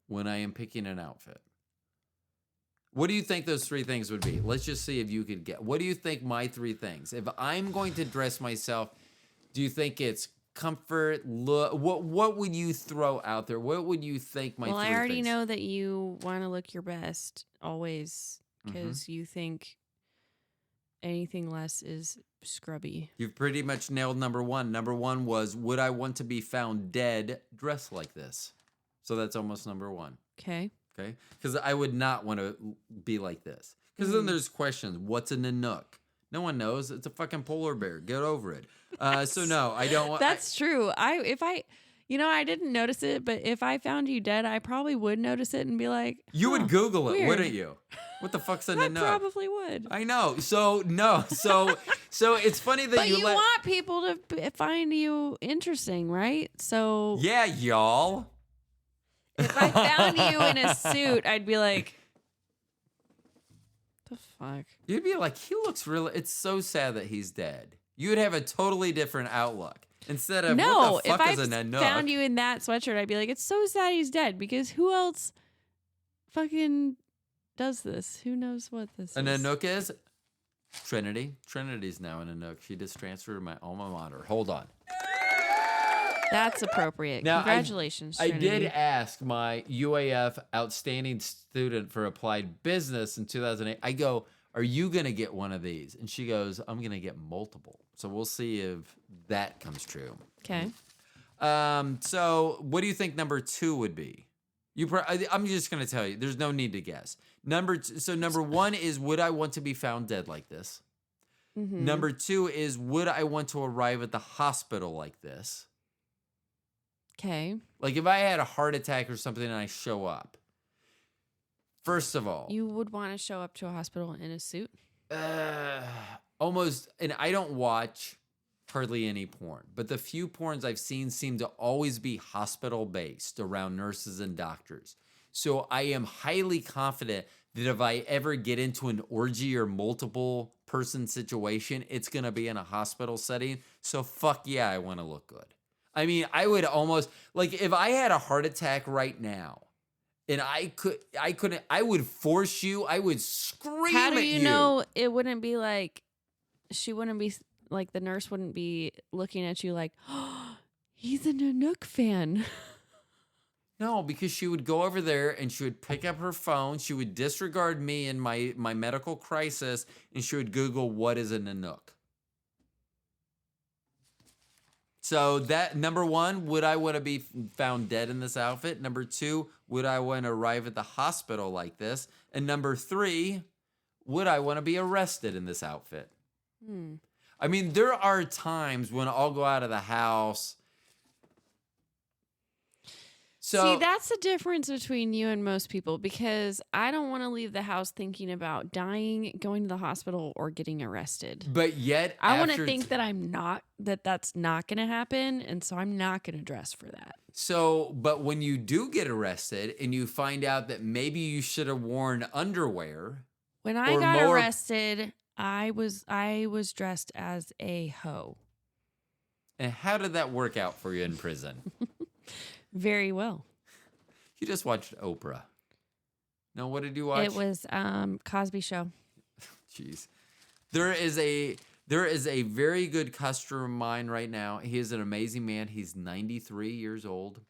when I am picking an outfit. What do you think those 3 things would be? Let's just see if you could get. What do you think my 3 things? If I'm going to dress myself, do you think it's comfort, look? What would you throw out there? What would you think my 3 Well, things? I already know that you want to look your best always because you think anything less is scrubby. You've pretty much nailed number 1. Number 1 was, would I want to be found dead dressed like this? So that's almost number 1. Okay. Okay, because I would not want to be like this. Because then there's questions. What's a Nanook? No one knows. It's a fucking polar bear. Get over it. So no, I don't want. That's true. I didn't notice it, but if I found you dead, I probably would notice it and be like, You would Google it, weird. wouldn't you? What the fuck's a I Nanook? probably would. I know. So no. So it's funny that But you let. want people to find you interesting, right? So Yeah, y'all. if I found you in a suit, I'd be like, the fuck? You'd be like, he looks really. It's so sad that he's dead. You'd have a totally different outlook instead of No, what the if fuck I is a Nanook? found you in that sweatshirt, I'd be like, it's so sad he's dead because who else fucking does this? Who knows what this A is? Nanook is Trinity. Trinity's now in Nanook. She just transferred to my alma mater. Hold on. That's appropriate. Now, Congratulations, I Trinity. did ask my UAF outstanding student for applied business in 2008. I go, are you going to get one of these? And she goes, I'm going to get multiple. So we'll see if that comes true. Okay. So what do you think number 2 would be? I'm just going to tell you. There's no need to guess. Number 1 is, would I want to be found dead like this? Mm-hmm. Number 2 is, would I want to arrive at the hospital like this? Okay. Like if I had a heart attack or something and I show up. First of all, You would want to show up to a hospital in a suit? almost, and I don't watch hardly any porn, but the few porns I've seen seem to always be hospital based around nurses and doctors. So I am highly confident that if I ever get into an orgy or multiple person situation, it's going to be in a hospital setting. So fuck yeah, I want to look good. I mean, I would almost, like, if I had a heart attack right now and I would force you, I would scream How do at you know it wouldn't be like, she wouldn't be, like, the nurse wouldn't be looking at you like, oh, he's a Nanook fan. No, because she would go over there and she would pick up her phone. She would disregard me in my medical crisis and she would Google, what is a Nanook? So that, number 1, would I want to be found dead in this outfit? Number 2, would I want to arrive at the hospital like this? And number 3, would I want to be arrested in this outfit? I mean, there are times when I'll go out of the house. So See, that's the difference between you and most people because I don't want to leave the house thinking about dying, going to the hospital, or getting arrested. but yet I want to after think that that's not going to happen, and so I'm not going to dress for that. So, but when you do get arrested and you find out that maybe you should have worn underwear, When I Or got more- arrested, I was dressed as a hoe. and how did that work out for you in prison? Very well. You just watched Oprah. No, what did you watch? It was Cosby Show. Jeez. There is a very good customer of mine right now. He is an amazing man. He's 93 years old.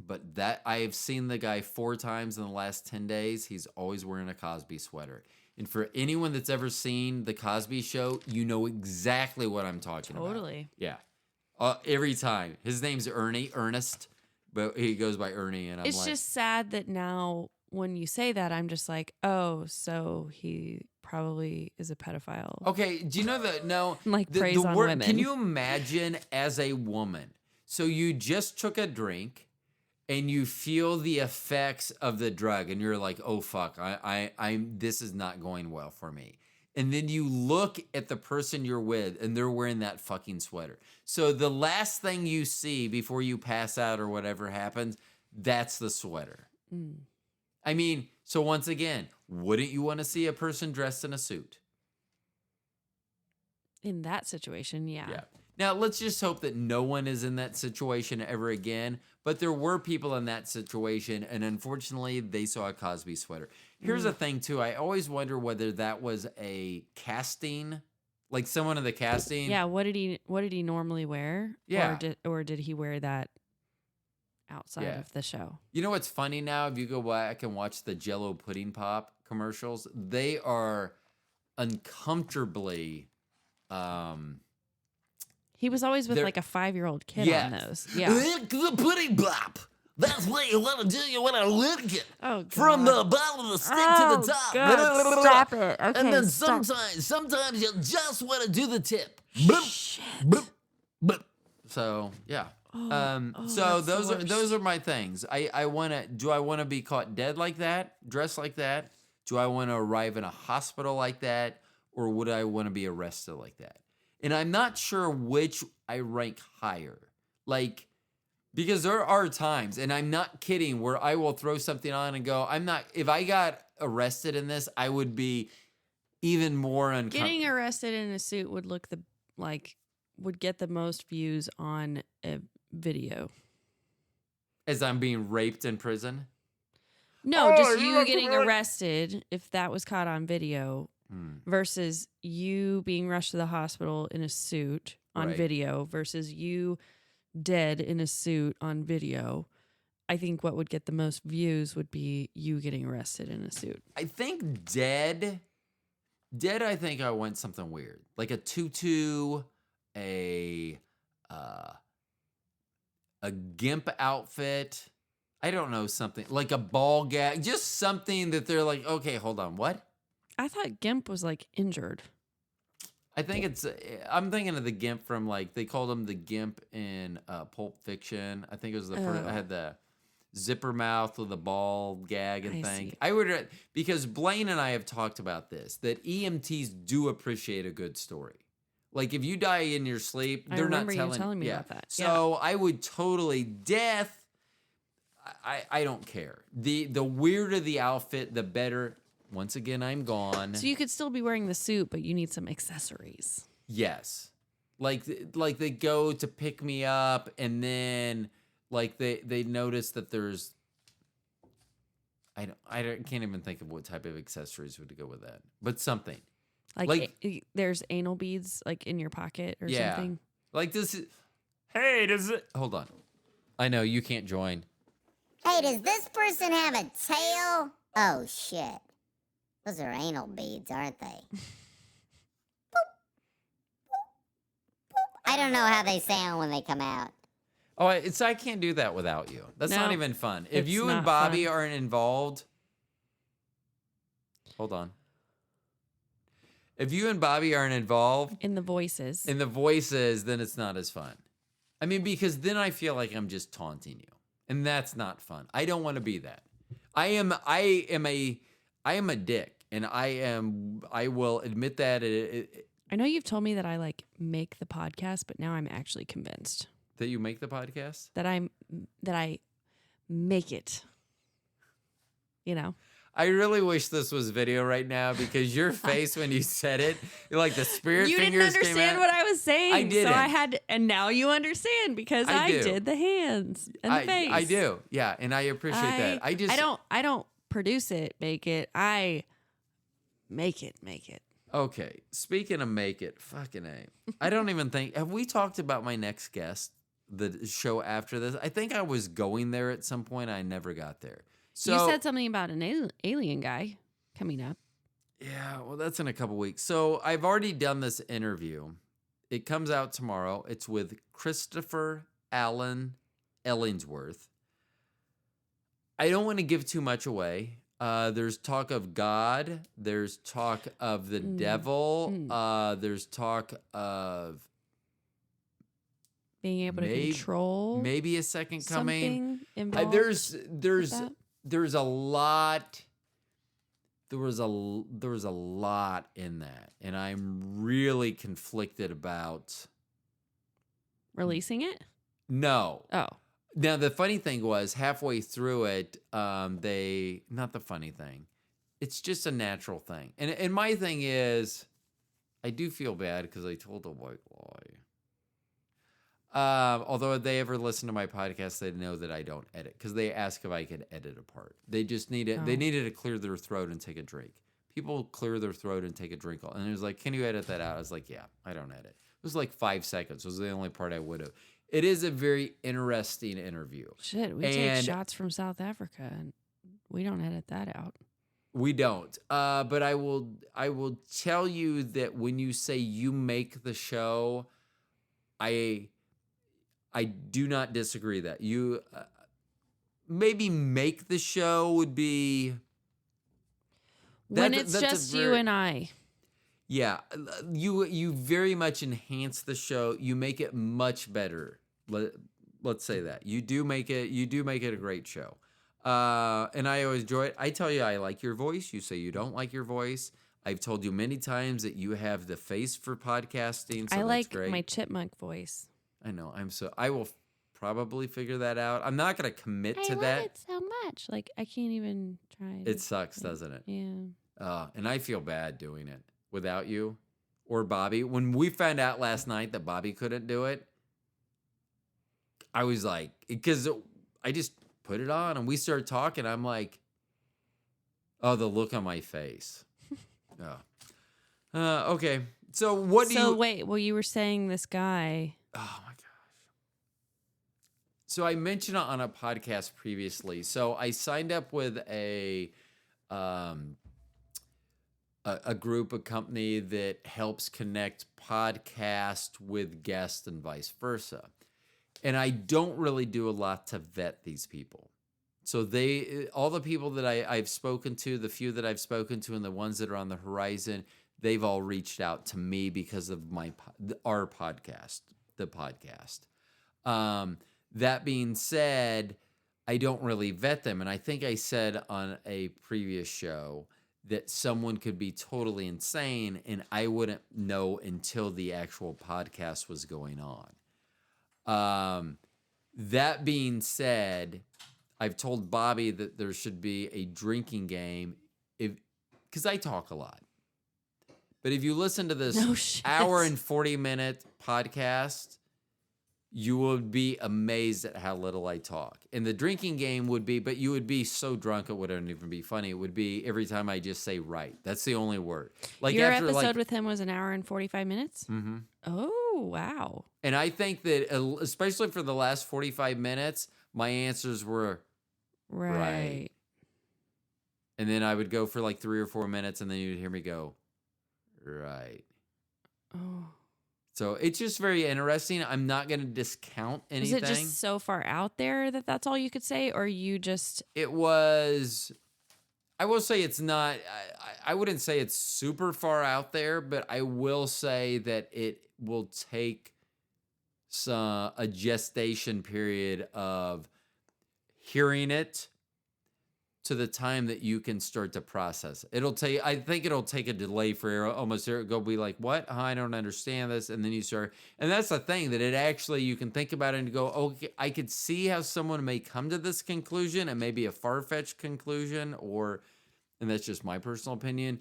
But that I have seen the guy 4 times in the last 10 days. He's always wearing a Cosby sweater. And for anyone that's ever seen the Cosby Show, you know exactly what I'm talking about. Totally. Yeah. Every time. His name's Ernest, but he goes by Ernie. And I'm It's like, just sad that now when you say that, I'm just like, oh, so he probably is a pedophile. okay, do you know that? No. Like praise on women. Can you imagine as a woman? So you just took a drink and you feel the effects of the drug and you're like, oh, fuck, I'm this is not going well for me. And then you look at the person you're with and they're wearing that fucking sweater. So the last thing you see before you pass out or whatever happens, that's the sweater. I mean, so once again, wouldn't you want to see a person dressed in a suit? In that situation, yeah. Yeah. Now, let's just hope that no one is in that situation ever again. But there were people in that situation, and unfortunately, they saw a Cosby sweater. Here's the thing, too. I always wonder whether that was a casting, like someone in the casting. Yeah, what did he normally wear? Yeah. Or did he wear that outside Yeah. of the show? You know what's funny now? If you go back and watch the Jell-O pudding pop commercials, they are uncomfortably. He was always with They're- like a 5-year-old kid on those. Yeah. The pudding pop. That's what you want to do. You want to lick it Oh, God. from the bottom of the stick Oh, to the top. God, stop it. Okay, and then stop. sometimes you just want to do the tip. Bloop, bloop, bloop. So yeah. So that's the those are my things. Do I want to be caught dead like that, dressed like that? Do I want to arrive in a hospital like that, or would I want to be arrested like that? And I'm not sure which I rank higher. Like, because there are times, and I'm not kidding, where I will throw something on and go, if I got arrested in this, I would be even more uncomfortable. Getting arrested in a suit would would get the most views on a video. As I'm being raped in prison. No, just you getting arrested if that was caught on video Hmm. versus you being rushed to the hospital in a suit on Right. video versus you dead in a suit on video. I think what would get the most views would be you getting arrested in a suit. I think dead, I think I want something weird. Like a tutu, a gimp outfit. I don't know, something like a ball gag, just something that they're like, okay, hold on, what? I thought Gimp was like injured. I think I'm thinking of the gimp from like, they called him the gimp in Pulp Fiction. I think it was I had the zipper mouth with the ball gag and I thing. see. I would, because Blaine and I have talked about this, that EMTs do appreciate a good story. Like if you die in your sleep, I they're not remember you telling me yeah. about that. So I would totally death. I don't care. The weirder the outfit, the better. Once again, I'm gone. So you could still be wearing the suit, but you need some accessories. Yes. Like they go to pick me up and then like they notice that there's I can't even think of what type of accessories would go with that. But something. There's anal beads like in your pocket or Yeah. something. Like this is Hey, does it Hold on. I know you can't join. Hey, does this person have a tail? Oh, shit. Those are anal beads, aren't they? Boop. Boop. I don't know how they sound when they come out. Oh, I can't do that without you. That's not No, even fun. If it's you and not Bobby fun. aren't involved, hold on. If you and Bobby aren't involved In the voices. in the voices, then it's not as fun. I mean, because then I feel like I'm just taunting you, and that's not fun. I don't want to be that. I am a dick, and I will admit that I know you've told me that I like make the podcast, but now I'm actually convinced that you make the podcast. that I make it. You know? I really wish this was video right now because your face when you said it, like the spirit You didn't fingers came understand out. what I was saying. I didn't. So I had and now you understand because I I do. did the hands and the face. I do. Yeah, and I appreciate that. I don't produce it, make it. I make it. Okay, speaking of make it, fucking A. I don't even think, have we talked about my next guest, the show after this? I think I was going there at some point. I never got there. So, You said something about an alien guy coming up. yeah, well, that's in a couple weeks. So I've already done this interview. It comes out tomorrow. It's with Christopher Allen Ellingsworth. I don't want to give too much away. There's talk of God. There's talk of the devil. There's talk of Being able to control maybe a second coming. something involved. There's a lot. There was a lot in that, and I'm really conflicted about. Releasing it? No. Oh. Now the funny thing was halfway through it, not the funny thing. It's just a natural thing. And my thing is, I do feel bad because I told a white lie. Although if they ever listen to my podcast, they know that I don't edit because they ask if I could edit a part. They just need it. They Oh. needed to clear their throat and take a drink. People clear their throat and take a drink. And it was like, can you edit that out? I was like, yeah, I don't edit. It was like 5 seconds. It was the only part I would have. It is a very interesting interview. Shit, we And- take shots from South Africa and we don't edit that out. We don't. But I will tell you that when you say you make the show, I do not disagree that you maybe make the show would be When that- it's that's a just you very- and I. yeah, you very much enhance the show. You make it much better. Let's say that you do make it a great show. And I always enjoy it. I tell you I like your voice. You say you don't like your voice. I've told you many times that you have the face for podcasting. So I that's like great. my chipmunk voice. I know. I will probably figure that out. I'm not going to commit I to love that. it so much. Like I can't even try. It sucks, doesn't it? Yeah. And I feel bad doing it without you or Bobby. When we found out last night that Bobby couldn't do it, I was like, because I just put it on and we started talking. I'm like, oh, the look on my face. Okay. So what do you? Wait, well, you were saying this guy. Oh my gosh. So I mentioned it on a podcast previously. So I signed up with a group, a company that helps connect podcast with guests and vice versa. And I don't really do a lot to vet these people. So all the people that I've spoken to, the few that I've spoken to and the ones that are on the horizon, they've all reached out to me because of our podcast, the podcast. That being said, I don't really vet them. And I think I said on a previous show that someone could be totally insane and I wouldn't know until the actual podcast was going on. That being said, I've told Bobby that there should be a drinking game because I talk a lot. But if you listen to this No shit. hour and 40-minute podcast, you would be amazed at how little I talk. And the drinking game would be, but you would be so drunk it wouldn't even be funny. It would be every time I just say right. That's the only word. Like Your after episode with him was an hour and 45 minutes? Mm-hmm. Oh, wow. And I think that especially for the last 45 minutes, my answers were Right. and then I would go for like 3 or 4 minutes and then you'd hear me go, right. Oh. So it's just very interesting. I'm not going to discount Was anything. it just so far out there that that's all you could say? Or you just, It was, I will say it's not, I wouldn't say it's super far out there, but I will say that it will take a gestation period of hearing it to the time that you can start to process it. I think it'll take a delay for almost go be like, what? I don't understand this. And then you start, and that's the thing that it actually, you can think about it and go, okay, I could see how someone may come to this conclusion and maybe a far-fetched conclusion and that's just my personal opinion.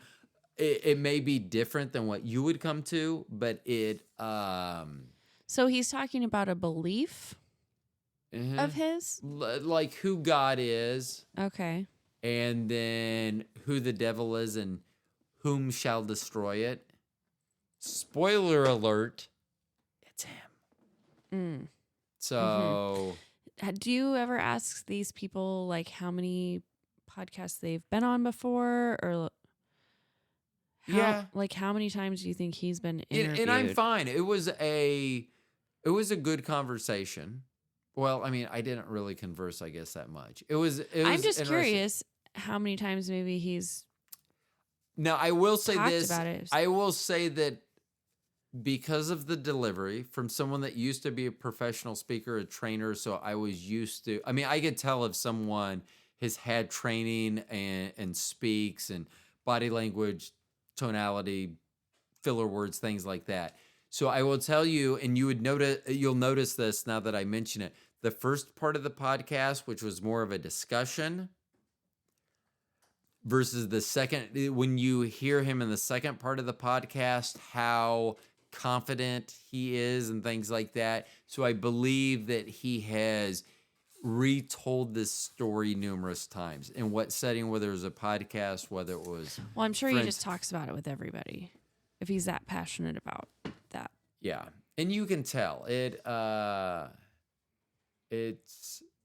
It may be different than what you would come to, but so he's talking about a belief of his? like who God is, Okay. and then who the devil is and whom shall destroy it. Spoiler alert, it's him. Mm. So Do you ever ask these people like how many podcasts they've been on before, or Yeah. like how many times do you think he's been interviewed? and I'm fine. It was a good conversation. Well, I mean, I didn't really converse, I guess, that much. It was I'm just interesting. curious how many times maybe he's Now, I will say talked this. about it. I will say that because of the delivery from someone that used to be a professional speaker, a trainer, so I was used to, I mean, I could tell if someone has had training and speaks and body language, tonality, filler words, things like that. So I will tell you, and you'll notice this now that I mention it. The first part of the podcast, which was more of a discussion, versus the second, when you hear him in the second part of the podcast, how confident he is and things like that. So I believe that he has retold this story numerous times. In what setting, whether it was a podcast, whether it was Well, I'm sure he friends. just talks about it with everybody if he's that passionate about that. Yeah, and you can tell it. It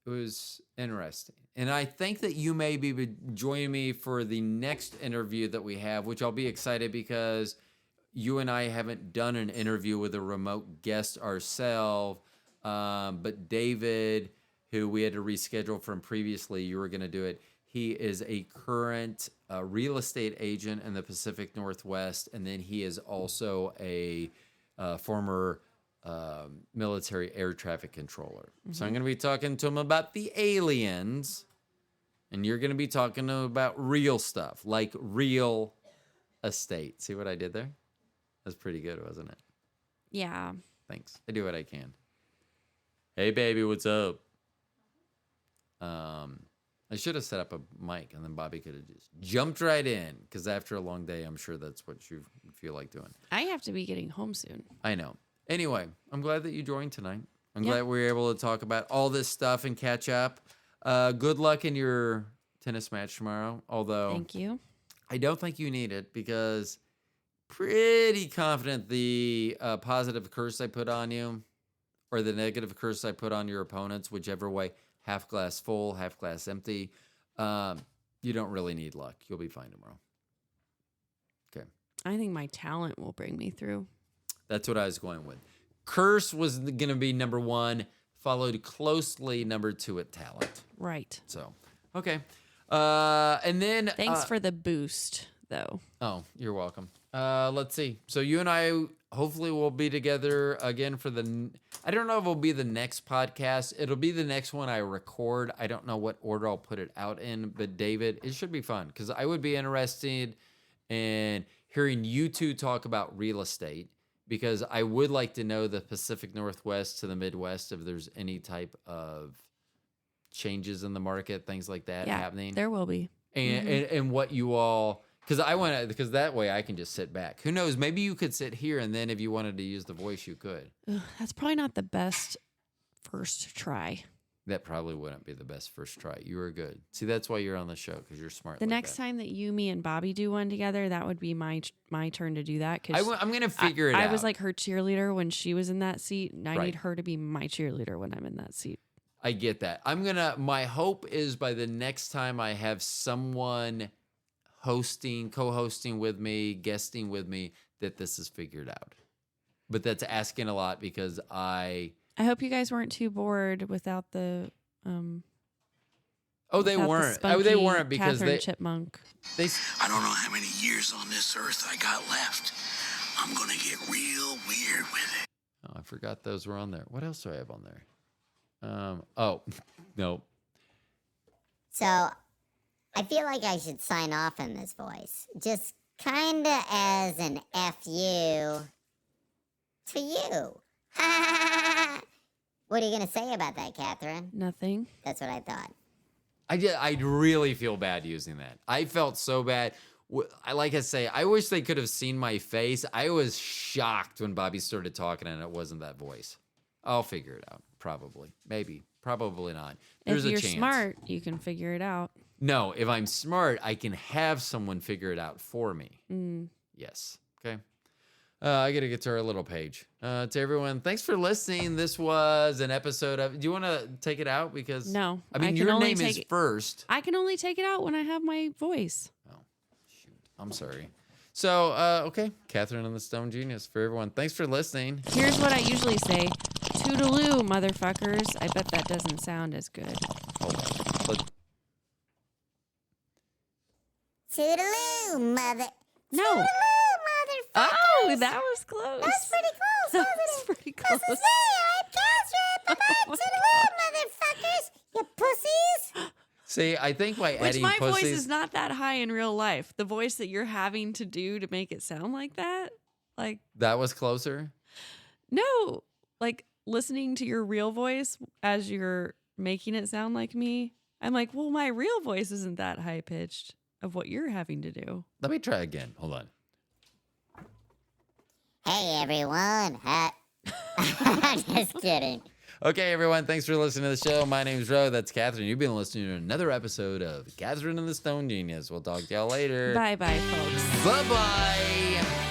was interesting, and I think that you may be joining me for the next interview that we have, which I'll be excited because you and I haven't done an interview with a remote guest ourselves. But David, who we had to reschedule from previously, you were going to do it. He is a current real estate agent in the Pacific Northwest, and then he is also a former military air traffic controller. So I'm going to be talking to him about the aliens, and you're going to be talking to him about real stuff, like real estate. See what I did there? That's pretty good, wasn't it? Yeah. Thanks. I do what I can. Hey, baby, what's up? I should have set up a mic, and then Bobby could have just jumped right in, because after a long day, I'm sure that's what you feel like doing. I have to be getting home soon. I know. Anyway, I'm glad that you joined tonight. I'm Yeah. glad we were able to talk about all this stuff and catch up. Good luck in your tennis match tomorrow, although Thank you. I don't think you need it, because pretty confident the positive curse I put on you or the negative curse I put on your opponents, whichever way, half glass full, half glass empty, you don't really need luck. You'll be fine tomorrow. Okay. I think my talent will bring me through. That's what I was going with. Curse was going to be number one, followed closely number two at talent. Right. So, okay. And then... Thanks for the boost, though. Oh, you're welcome. Let's see. So you and I hopefully will be together again for I don't know if it'll be the next podcast. It'll be the next one I record. I don't know what order I'll put it out in, but David, it should be fun because I would be interested in hearing you two talk about real estate, because I would like to know the Pacific Northwest to the Midwest if there's any type of changes in the market, things like that Yeah, happening. there will be. And what you all, because that way I can just sit back. Who knows? Maybe you could sit here, and then if you wanted to use the voice, you could. Ugh, that's probably not the best first try. That probably wouldn't be the best first try. You were good. See, that's why you're on the show, because you're smart. The like next that. time that you, me, and Bobby do one together, that would be my turn to do that. Because I'm going to figure it out. I was like her cheerleader when she was in that seat, and I Right. need her to be my cheerleader when I'm in that seat. I get that. My hope is by the next time I have someone co-hosting with me, guesting with me, that this is figured out. But that's asking a lot, because I hope you guys weren't too bored without the oh, they without the weren't. They spunky weren't, because Catherine Chipmunk. they I don't know how many years on this earth I got left. I'm gonna get real weird with it. Oh, I forgot those were on there. What else do I have on there? Oh, no. So I feel like I should sign off in this voice. Just kinda as an FU to you. What are you gonna say about that, Catherine? Nothing. That's what I thought. I really feel bad using that. I felt so bad. Like I say, I wish they could have seen my face. I was shocked when Bobby started talking and it wasn't that voice. I'll figure it out. Probably. Maybe. Probably not. There's if you're a chance. smart, you can figure it out. No, if I'm smart, I can have someone figure it out for me. Mm. Yes. Okay. I got to get to our little page. To everyone, thanks for listening. This was an episode of. Do you want to take it out? Because No, I mean, I can your only name is take it- first. I can only take it out when I have my voice. Oh, shoot. I'm sorry. So, okay, Catherine and the Stone Genius for everyone. Thanks for listening. Here's what I usually say: "Toodaloo, motherfuckers." I bet that doesn't sound as good. Hold on. Toodaloo, mother. No. Toodaloo, motherfuckers. Oh, that was close. That's pretty close, That wasn't was it? pretty This close. is me. I'm Catherine. Bye-bye. Oh my Toodaloo, motherfuckers. You pussies. See, I think by Which adding my voice pussies, is not that high in real life. The voice that you're having to do to make it sound like that, like that was closer. no, like listening to your real voice as you're making it sound like me. I'm like, well, my real voice isn't that high pitched of what you're having to do. Let me try again. Hold on. Hey, everyone. I'm just kidding. Okay, everyone. Thanks for listening to the show. My name's Ro. That's Catherine. You've been listening to another episode of Catherine and the Stone Genius. We'll talk to y'all later. Bye bye, folks. Bye-bye.